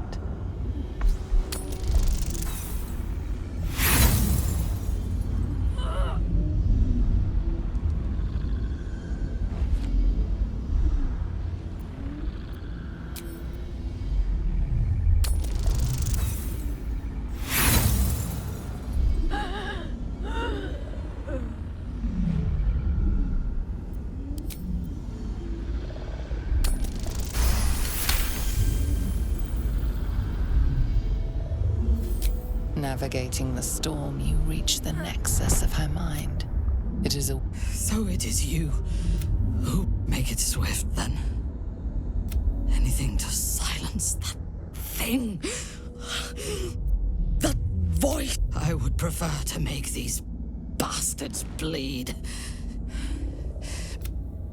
Navigating the storm, you reach the nexus of her mind. It is a... So it is you who make it swift, then. Anything to silence that thing. That voice. I would prefer to make these bastards bleed.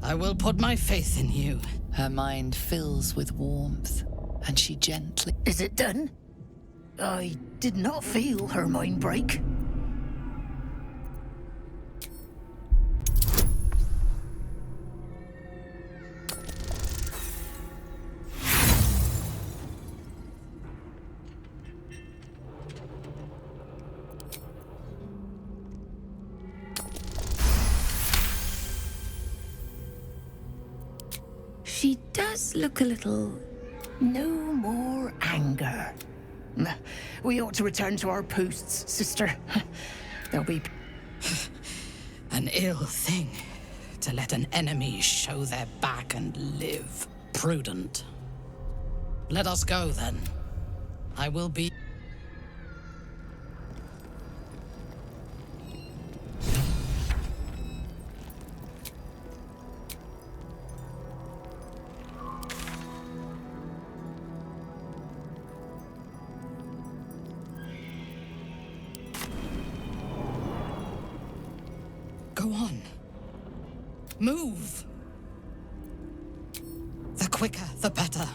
I will put my faith in you. Her mind fills with warmth, and she gently... Is it done? I did not feel her mind break. She does look a little... No more anger. We ought to return to our posts, sister. There'll be... An ill thing to let an enemy show their back and live prudent. Let us go, then. I will be... Go on. Move. The quicker, the better.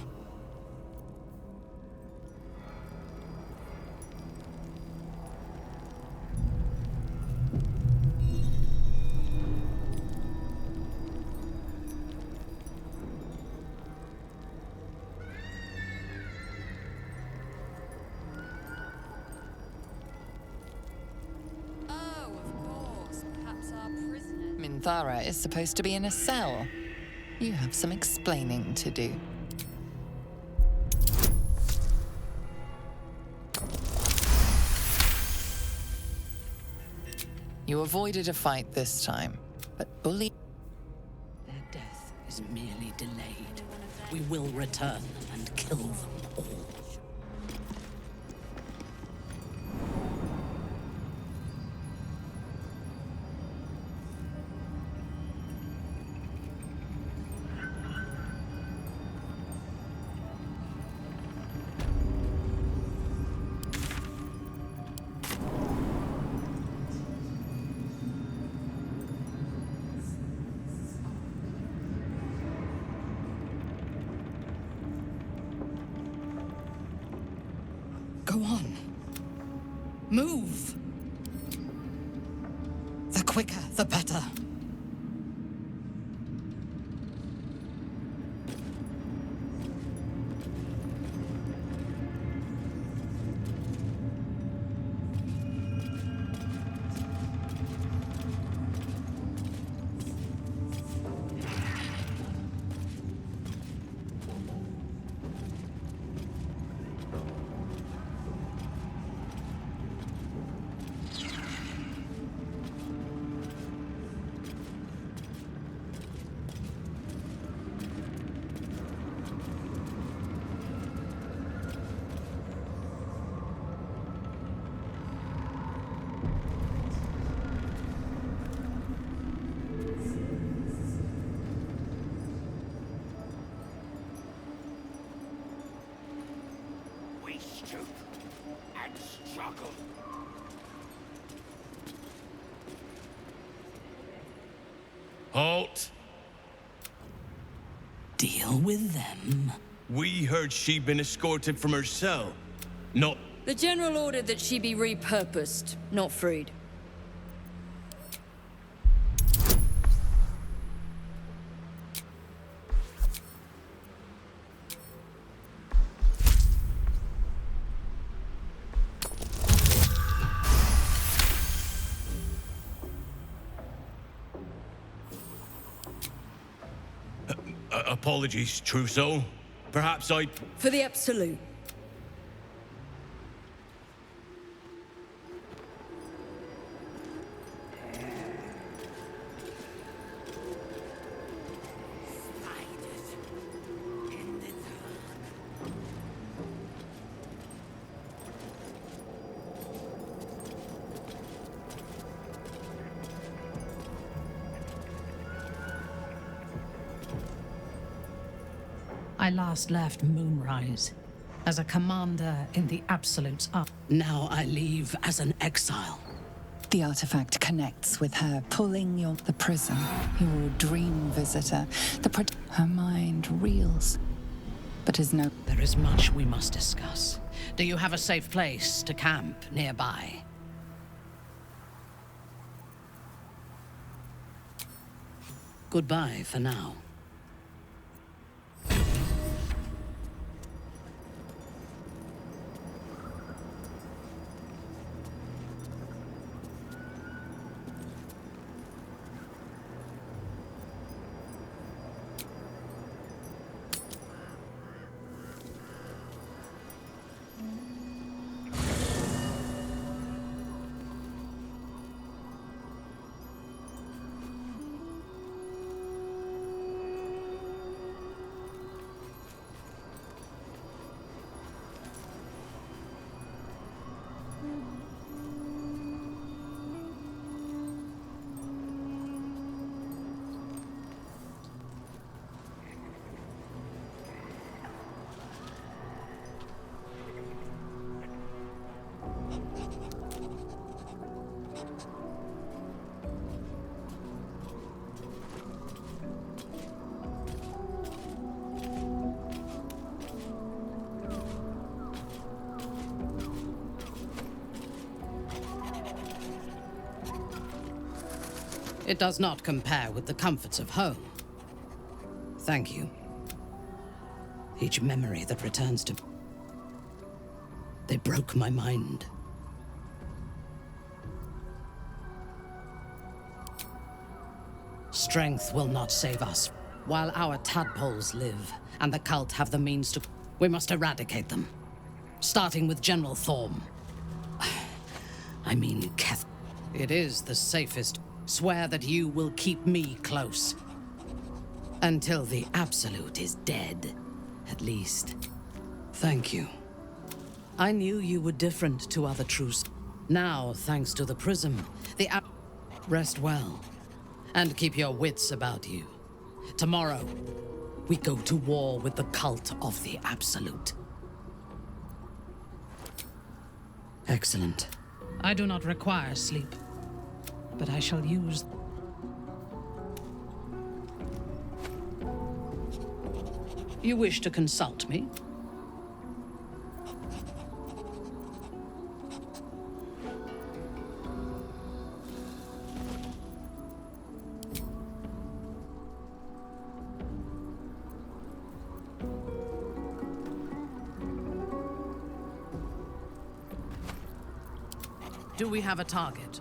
Minthara is supposed to be in a cell. You have some explaining to do. You avoided a fight this time, but bully... Their death is merely delayed. We will return and kill them all. Go on. Move. The quicker, the better. and struggle. Halt! Deal with them. We heard she'd been escorted from her cell. Not... The General ordered that she be repurposed, not freed. Apologies, Trousseau. Perhaps I... For the Absolute. I last left Moonrise as a commander in the Absolute's army. Now I leave as an exile. The artifact connects with her, pulling the prism, your dream visitor. Her mind reels, but is no... There is much we must discuss. Do you have a safe place to camp nearby? Goodbye for now. It does not compare with the comforts of home. Thank you. Each memory that returns to... They broke my mind. Strength will not save us. While our tadpoles live, and the cult have the means to... We must eradicate them. Starting with General Thorm. I mean, Keth. It is the safest. Swear that you will keep me close. Until the Absolute is dead, at least. Thank you. I knew you were different to other Truce. Now, thanks to the Prism, rest well. And keep your wits about you. Tomorrow, we go to war with the cult of the Absolute. Excellent. I do not require sleep, but I shall use... You wish to consult me? Do we have a target?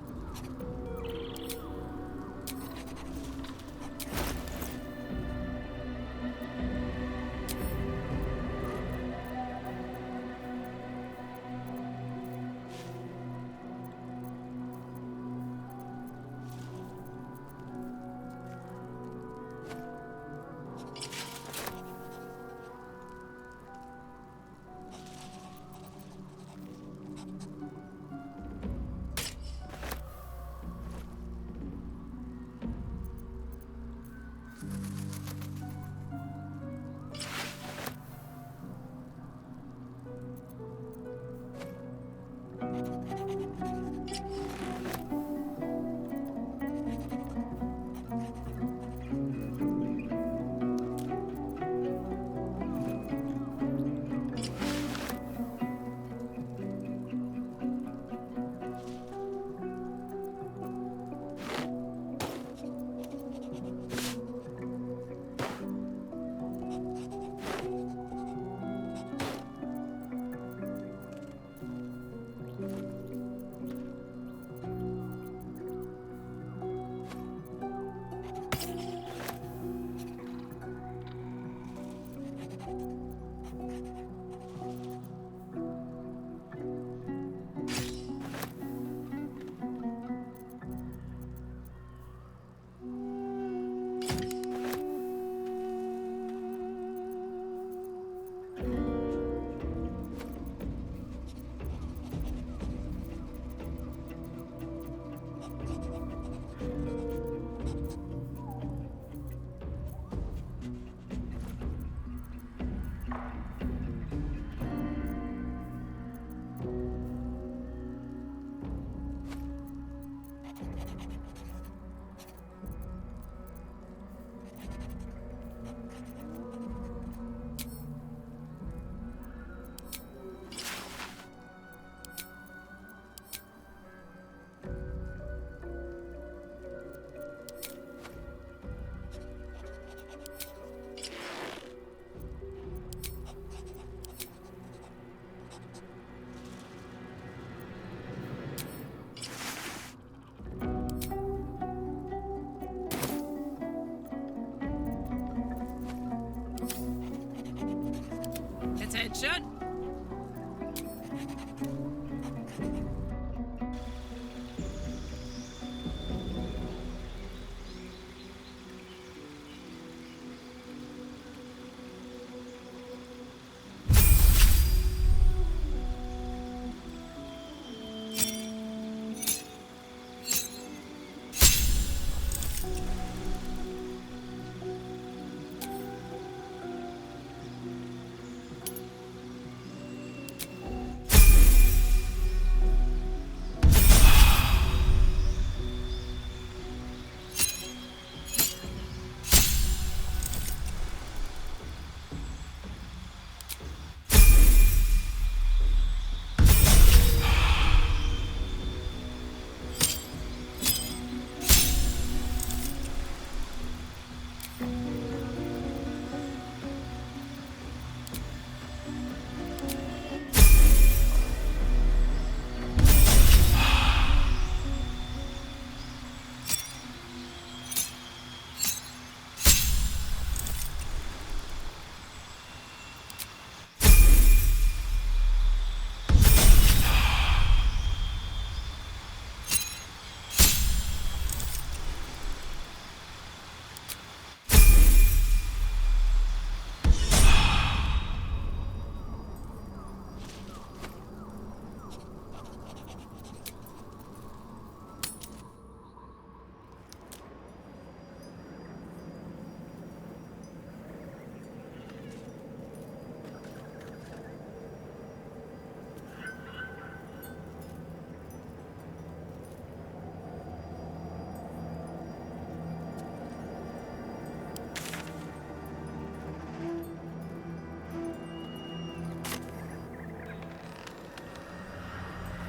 Richard!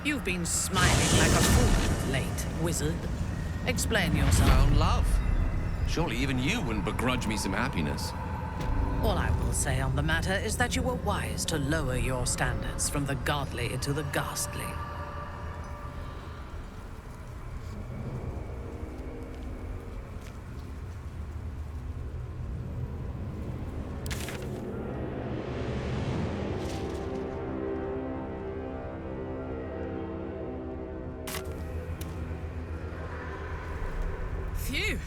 You've been smiling like a fool of late, wizard. Explain yourself. My own love. Surely even you wouldn't begrudge me some happiness. All I will say on the matter is that you were wise to lower your standards from the godly to the ghastly. Phew!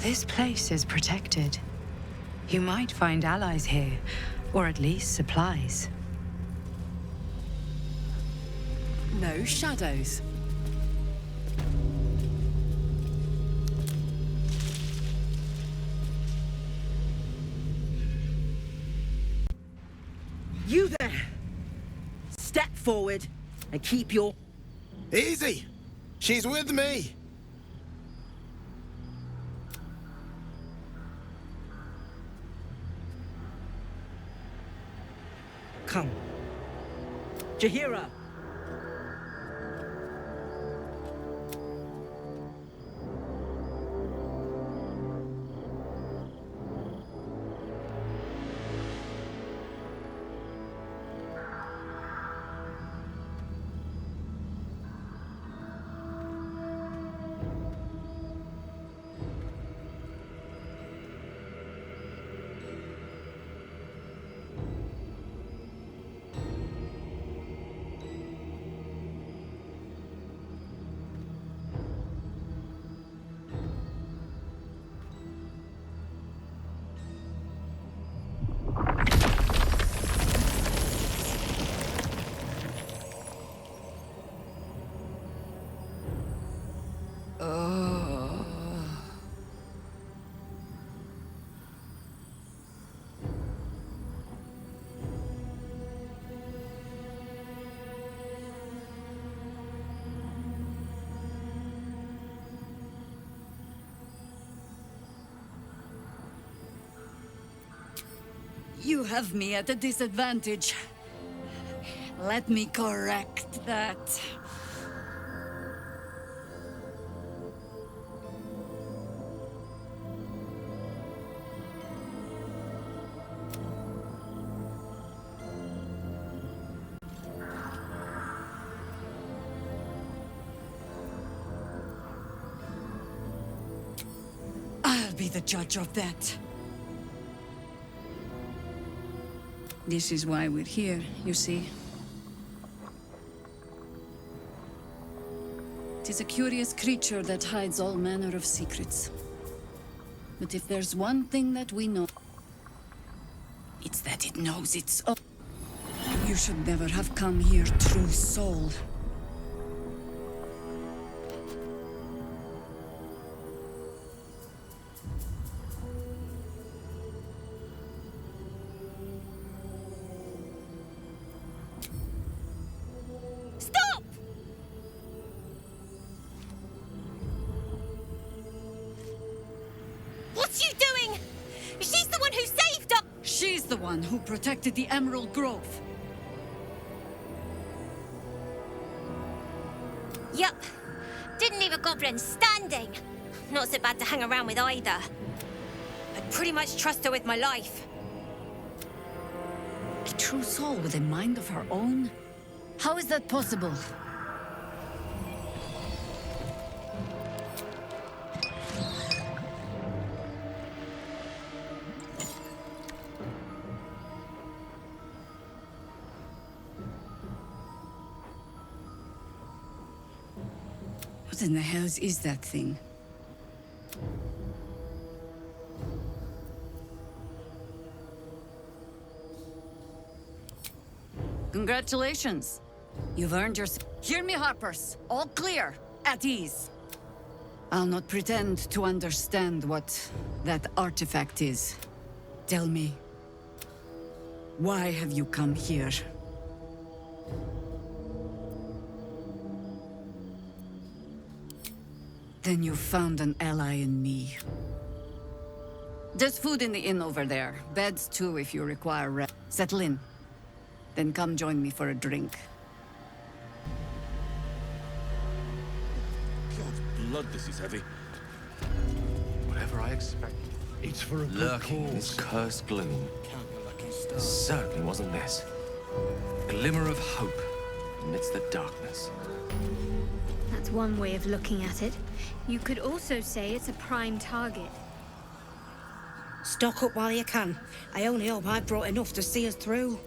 This place is protected. You might find allies here, or at least supplies. No shadows. You there! Step forward and keep your... Easy! She's with me! Come. Jahira! You have me at a disadvantage. Let me correct that. I'll be the judge of that. This is why we're here, you see. It is a curious creature that hides all manner of secrets. But if there's one thing that we know, it's that it knows its own. You should never have come here, true soul. Who protected the Emerald Grove. Yup. Didn't leave a goblin standing. Not so bad to hang around with either. I'd pretty much trust her with my life. A true soul with a mind of her own? How is that possible? What in the hells is that thing? Congratulations. You've earned your... Hear me, Harpers. All clear. At ease. I'll not pretend to understand what that artifact is. Tell me, why have you come here? Then you found an ally in me. There's food in the inn over there. Beds too if you require rest. Settle in. Then come join me for a drink. God's blood, this is heavy. Whatever I expected. It's for a good lurking in this cursed gloom. Certainly wasn't this. A glimmer of hope amidst the darkness. That's one way of looking at it. You could also say it's a prime target. Stock up while you can. I only hope I brought enough to see us through.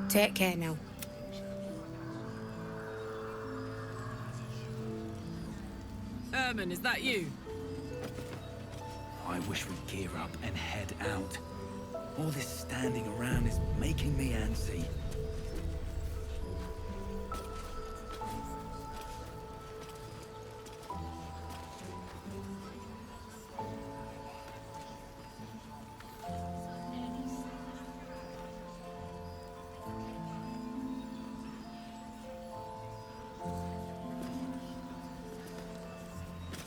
Take care now. Ermin, is that you? I wish we'd gear up and head out. All this standing around is making me antsy.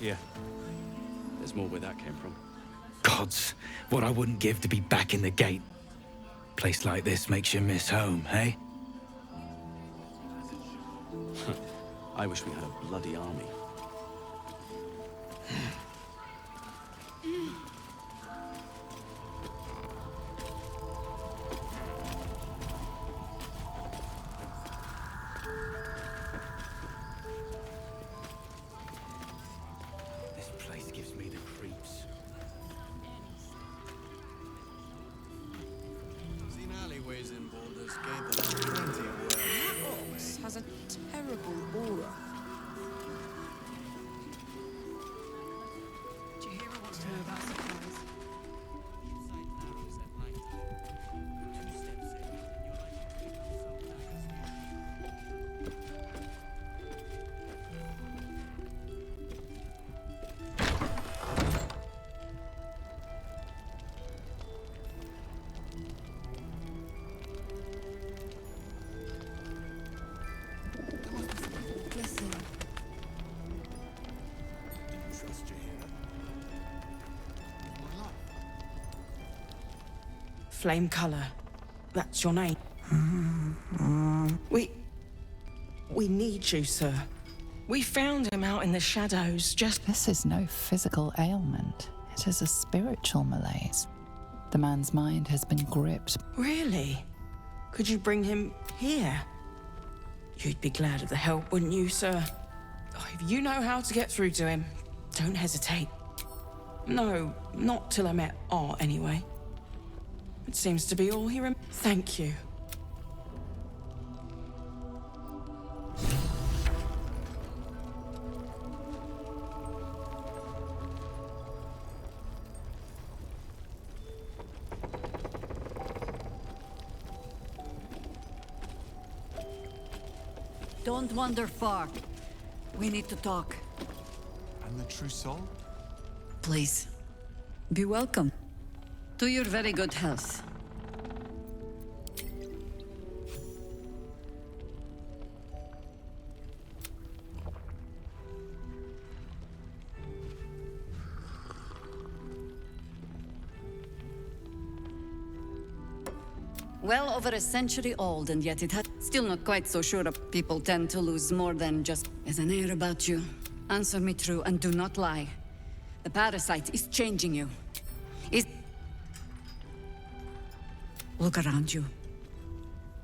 Yeah. There's more where that came from. Gods, what I wouldn't give to be back in the gate. Place like this makes you miss home, hey? I wish we had a bloody army. This place gives me the creeps. Seen alleyways in Baldur's Gate that have plenty of work. That box has a terrible aura. Do you hear what wants to know about supplies? Flame color. That's your name. We need you, sir. We found him out in the shadows, just... This is no physical ailment. It is a spiritual malaise. The man's mind has been gripped. Really? Could you bring him here? You'd be glad of the help, wouldn't you, sir? Oh, if you know how to get through to him, don't hesitate. No, not till I met Art, anyway. It seems to be all he Thank you. Don't wander far. We need to talk. And the true soul? Please, be welcome. To your very good health. Well over a century old, and yet it had still not quite so sure of people tend to lose more than just as an air about you. Answer me true and do not lie. The parasite is changing you. Look around you.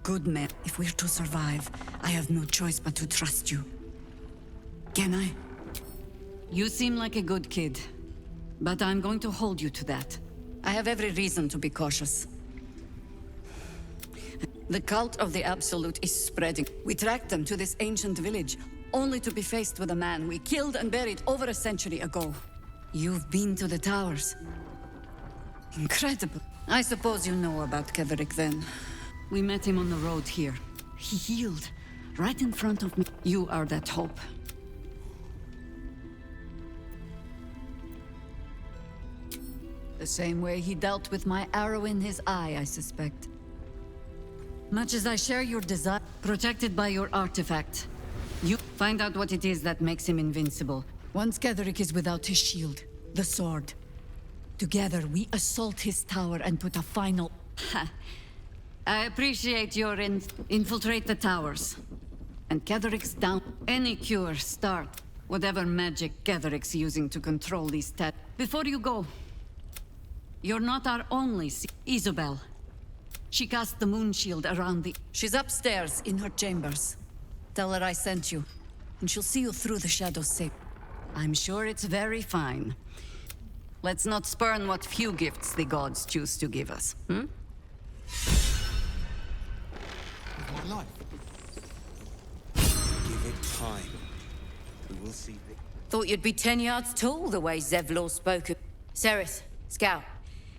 Good men, if we're to survive, I have no choice but to trust you. Can I? You seem like a good kid, but I'm going to hold you to that. I have every reason to be cautious. The cult of the Absolute is spreading. We tracked them to this ancient village, only to be faced with a man we killed and buried over a century ago. You've been to the towers. Incredible. I suppose you know about Keverick then. We met him on the road here. He healed, right in front of me. You are that hope. The same way he dealt with my arrow in his eye, I suspect. Much as I share your desire, protected by your artifact, you find out what it is that makes him invincible. Once Keverick is without his shield, the sword. Together, we assault his tower and put a final... I appreciate your infiltrate the towers. And Ketherick's down. Any cure, start. Whatever magic Ketherick's using to control these Before you go, you're not our only Isobel. She cast the moon shield around the... She's upstairs in her chambers. Tell her I sent you, and she'll see you through the shadows safe. I'm sure it's very fine. Let's not spurn what few gifts the gods choose to give us, hmm? With my life. Give it time. We will see. Thought you'd be 10 yards tall the way Zevlor spoke. Ceres, Scout.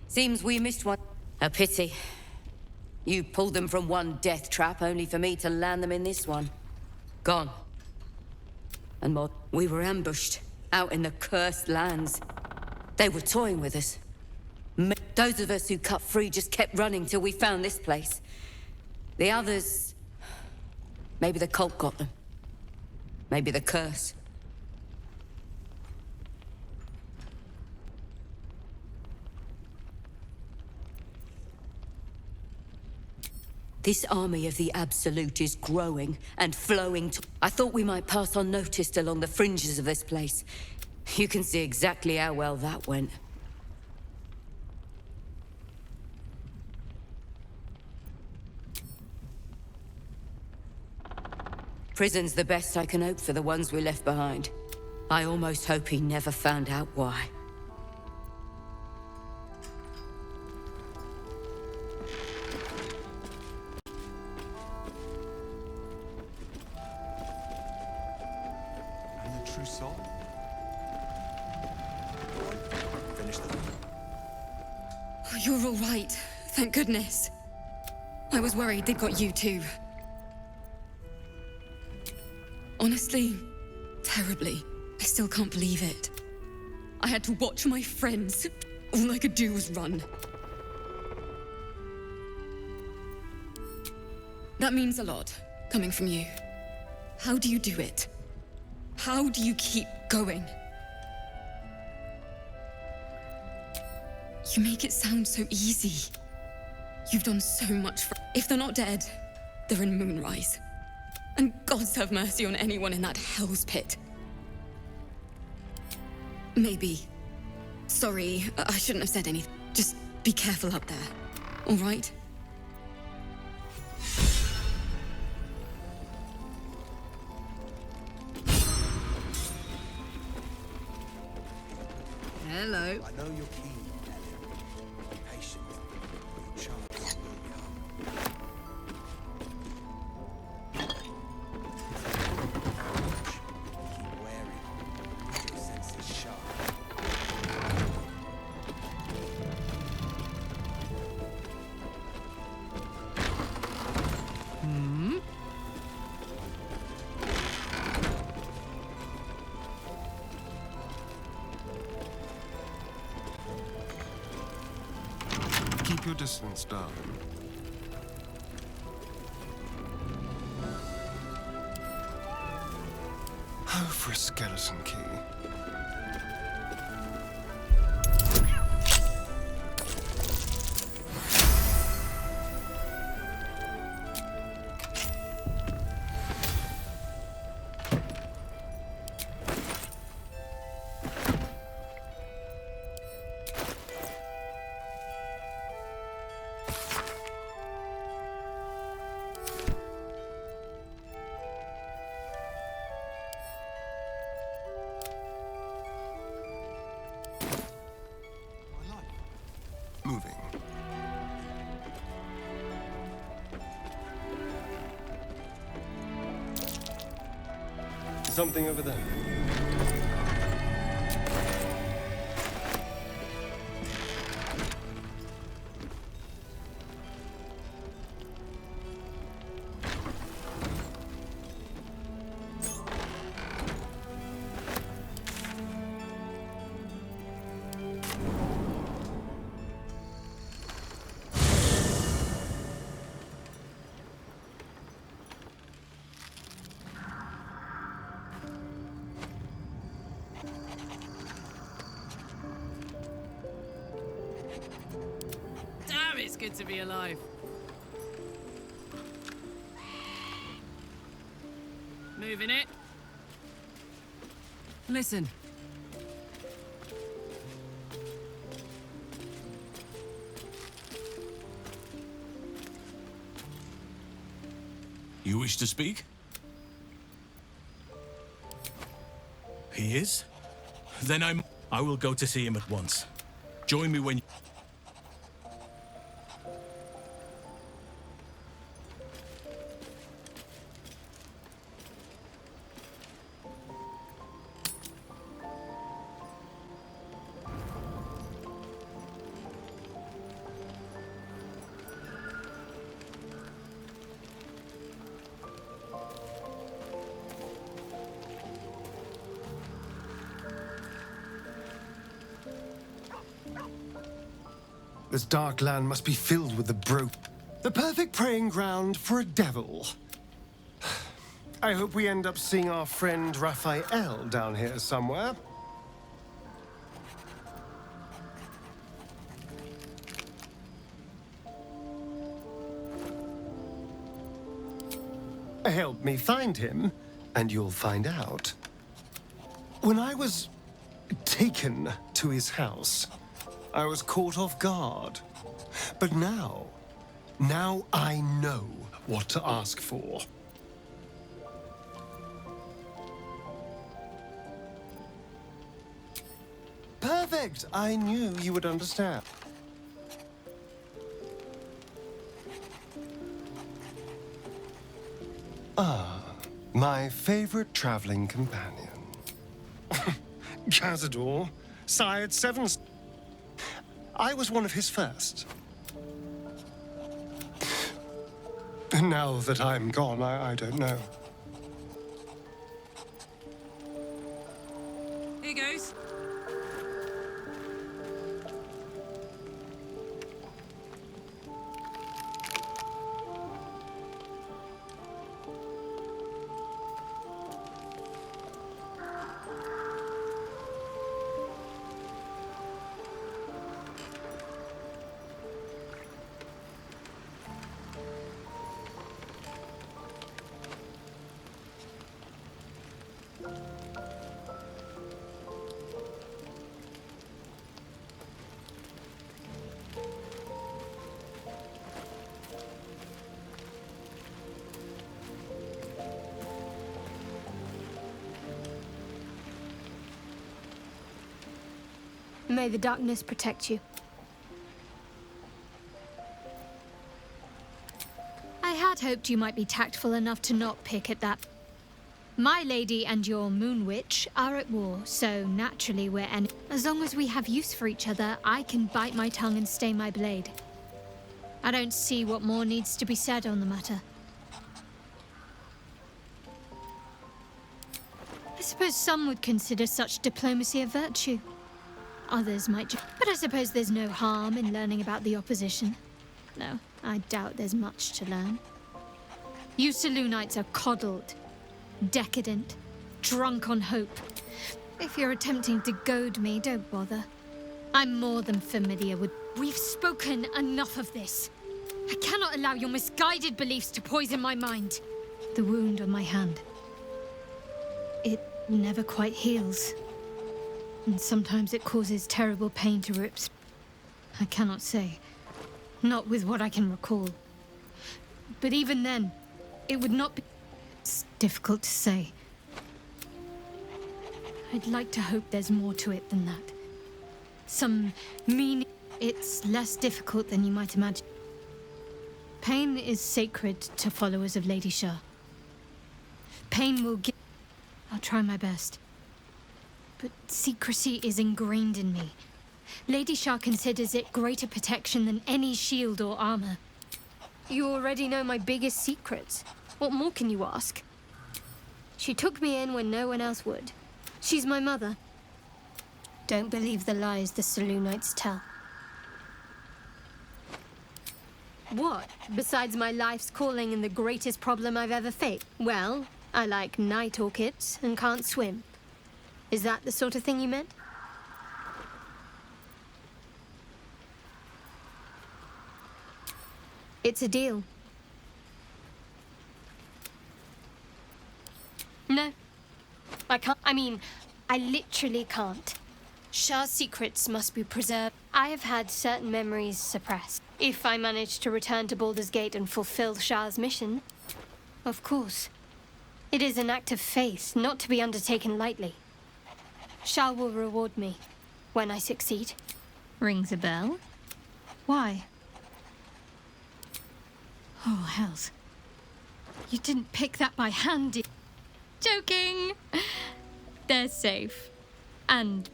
Seems we missed one. A pity. You pulled them from one death trap only for me to land them in this one. Gone. And more, we were ambushed out in the cursed lands. They were toying with us. Those of us who cut free just kept running till we found this place. The others... Maybe the cult got them. Maybe the curse. This army of the Absolute is growing and flowing. I thought we might pass unnoticed along the fringes of this place. You can see exactly how well that went. Prison's the best I can hope for the ones we left behind. I almost hope he never found out why. And the true soul? Finish the Oh, you're all right. Thank goodness. I was worried they'd got you too. Honestly, terribly. I still can't believe it. I had to watch my friends. All I could do was run. That means a lot, coming from you. How do you do it? How do you keep going? You make it sound so easy. You've done so much for... If they're not dead, they're in Moonrise. And gods have mercy on anyone in that hell's pit. Maybe. Sorry, I shouldn't have said anything. Just be careful up there, all right? Hello. I know you're keen, Elliot. Be patient. Your chance will come. Keep wary. Your senses sharp. Keep your distance, darling. Oh, for a skeleton key. Moving. Something over there. Damn, it's good to be alive. Moving it. Listen. You wish to speak? He is? Then I will go to see him at once. Join me when you... This dark land must be filled with the perfect preying ground for a devil. I hope we end up seeing our friend Raphael down here somewhere. Help me find him, and you'll find out. When I was taken to his house, I was caught off guard. But now I know what to ask for. Perfect! I knew you would understand. Ah, my favorite traveling companion. Cazador, sired 7. I was one of his first. And now that I'm gone, I don't know. Here goes. May the darkness protect you. I had hoped you might be tactful enough to not pick at that. My lady and your moon witch are at war, so naturally we're as long as we have use for each other, I can bite my tongue and stay my blade. I don't see what more needs to be said on the matter. I suppose some would consider such diplomacy a virtue. Others might, but I suppose there's no harm in learning about the opposition. No, I doubt there's much to learn. You Selûnites are coddled, decadent, drunk on hope. If you're attempting to goad me, don't bother. I'm more than familiar with... We've spoken enough of this. I cannot allow your misguided beliefs to poison my mind. The wound on my hand. It never quite heals. And sometimes it causes terrible pain to rips. I cannot say. Not with what I can recall. But even then, it would not be... It's difficult to say. I'd like to hope there's more to it than that. Some meaning... It's less difficult than you might imagine. Pain is sacred to followers of Lady Shah. Pain will give... I'll try my best. But secrecy is ingrained in me. Lady Shah considers it greater protection than any shield or armor. You already know my biggest secrets. What more can you ask? She took me in when no one else would. She's my mother. Don't believe the lies the Selûnites tell. What? Besides my life's calling and the greatest problem I've ever faced? Well, I like night orchids and can't swim. Is that the sort of thing you meant? It's a deal. No. I can't. I mean, I literally can't. Shah's secrets must be preserved. I have had certain memories suppressed. If I manage to return to Baldur's Gate and fulfill Shah's mission, of course. It is an act of faith, not to be undertaken lightly. Shah will reward me when I succeed. Rings a bell? Why? Oh, hells. You didn't pick that by hand, did you? Joking! They're safe. And...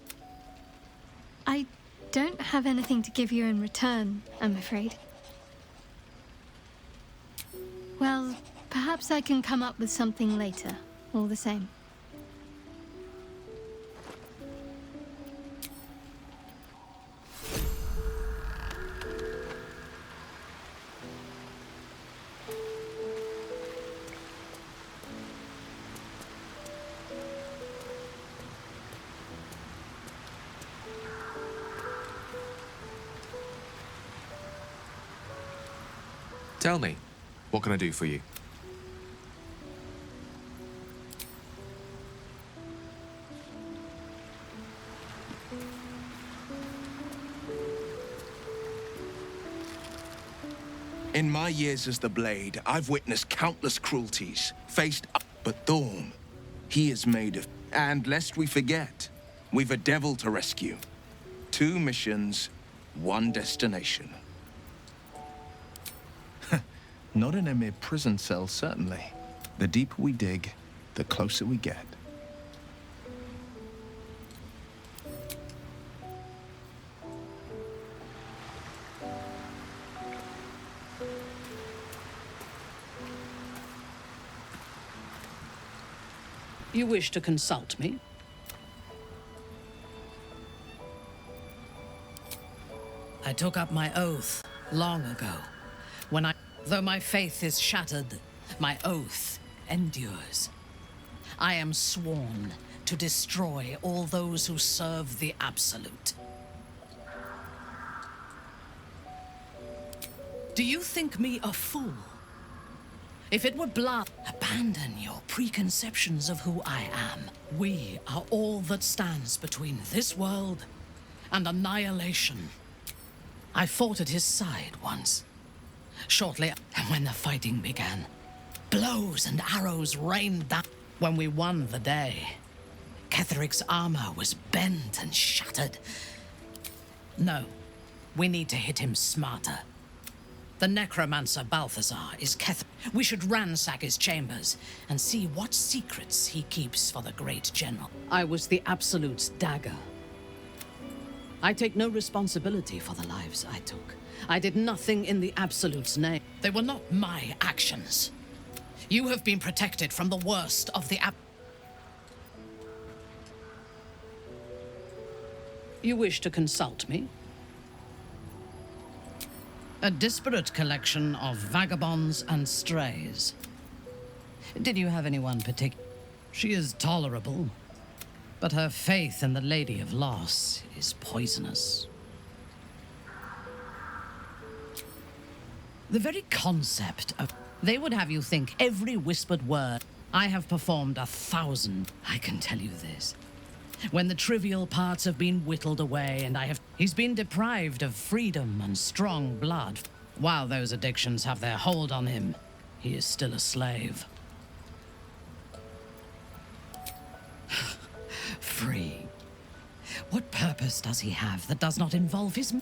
I don't have anything to give you in return, I'm afraid. Well, perhaps I can come up with something later, all the same. Tell me, what can I do for you? In my years as the Blade, I've witnessed countless cruelties, faced up, but Thorn, he is made of... And lest we forget, we've a devil to rescue. 2 missions, 1 destination. Not in a mere prison cell, certainly. The deeper we dig, the closer we get. You wish to consult me? I took up my oath long ago, when though my faith is shattered, my oath endures. I am sworn to destroy all those who serve the Absolute. Do you think me a fool? If it were blood, abandon your preconceptions of who I am. We are all that stands between this world and annihilation. I fought at his side once. Shortly when the fighting began, blows and arrows rained down. When we won the day, Ketheric's armor was bent and shattered. No, we need to hit him smarter. The necromancer Balthazar is Ketheric. We should ransack his chambers and see what secrets he keeps for the great general. I was the Absolute's dagger. I take no responsibility for the lives I took. I did nothing in the Absolute's name. They were not my actions. You have been protected from the worst of the You wish to consult me? A disparate collection of vagabonds and strays. Did you have anyone particular? She is tolerable, but her faith in the Lady of Loss is poisonous. The very concept of... They would have you think every whispered word. I have performed 1,000, I can tell you this. When the trivial parts have been whittled away and he's been deprived of freedom and strong blood. While those addictions have their hold on him, he is still a slave. Free. What purpose does he have that does not involve his...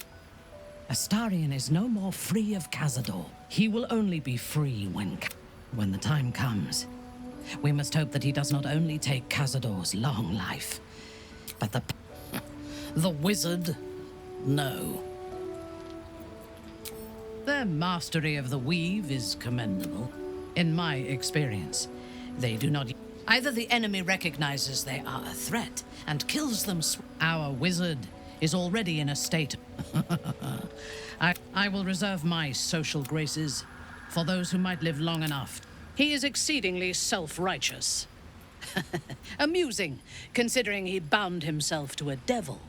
Astarion is no more free of Cazador. He will only be free when the time comes. We must hope that he does not only take Cazador's long life, but the wizard, no. Their mastery of the weave is commendable. In my experience, they do not... Either the enemy recognizes they are a threat and kills them. Our wizard is already in a state... I will reserve my social graces for those who might live long enough. He is exceedingly self-righteous. Amusing, considering he bound himself to a devil.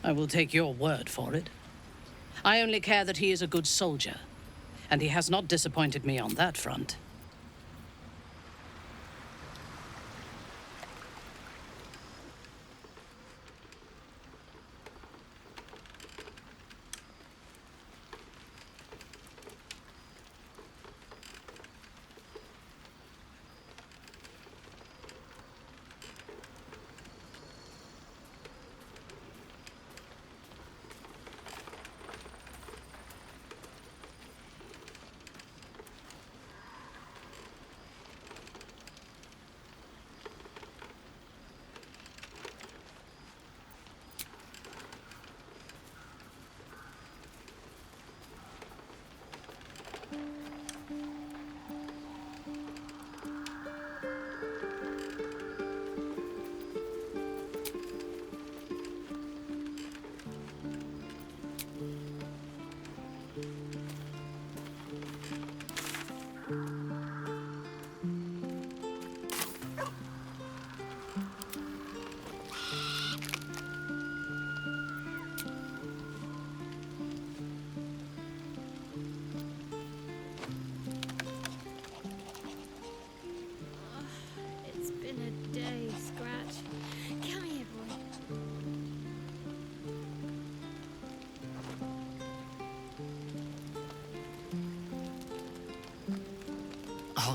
I will take your word for it. I only care that he is a good soldier, and he has not disappointed me on that front.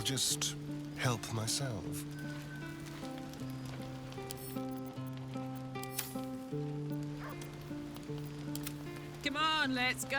I'll just help myself. Come on, let's go.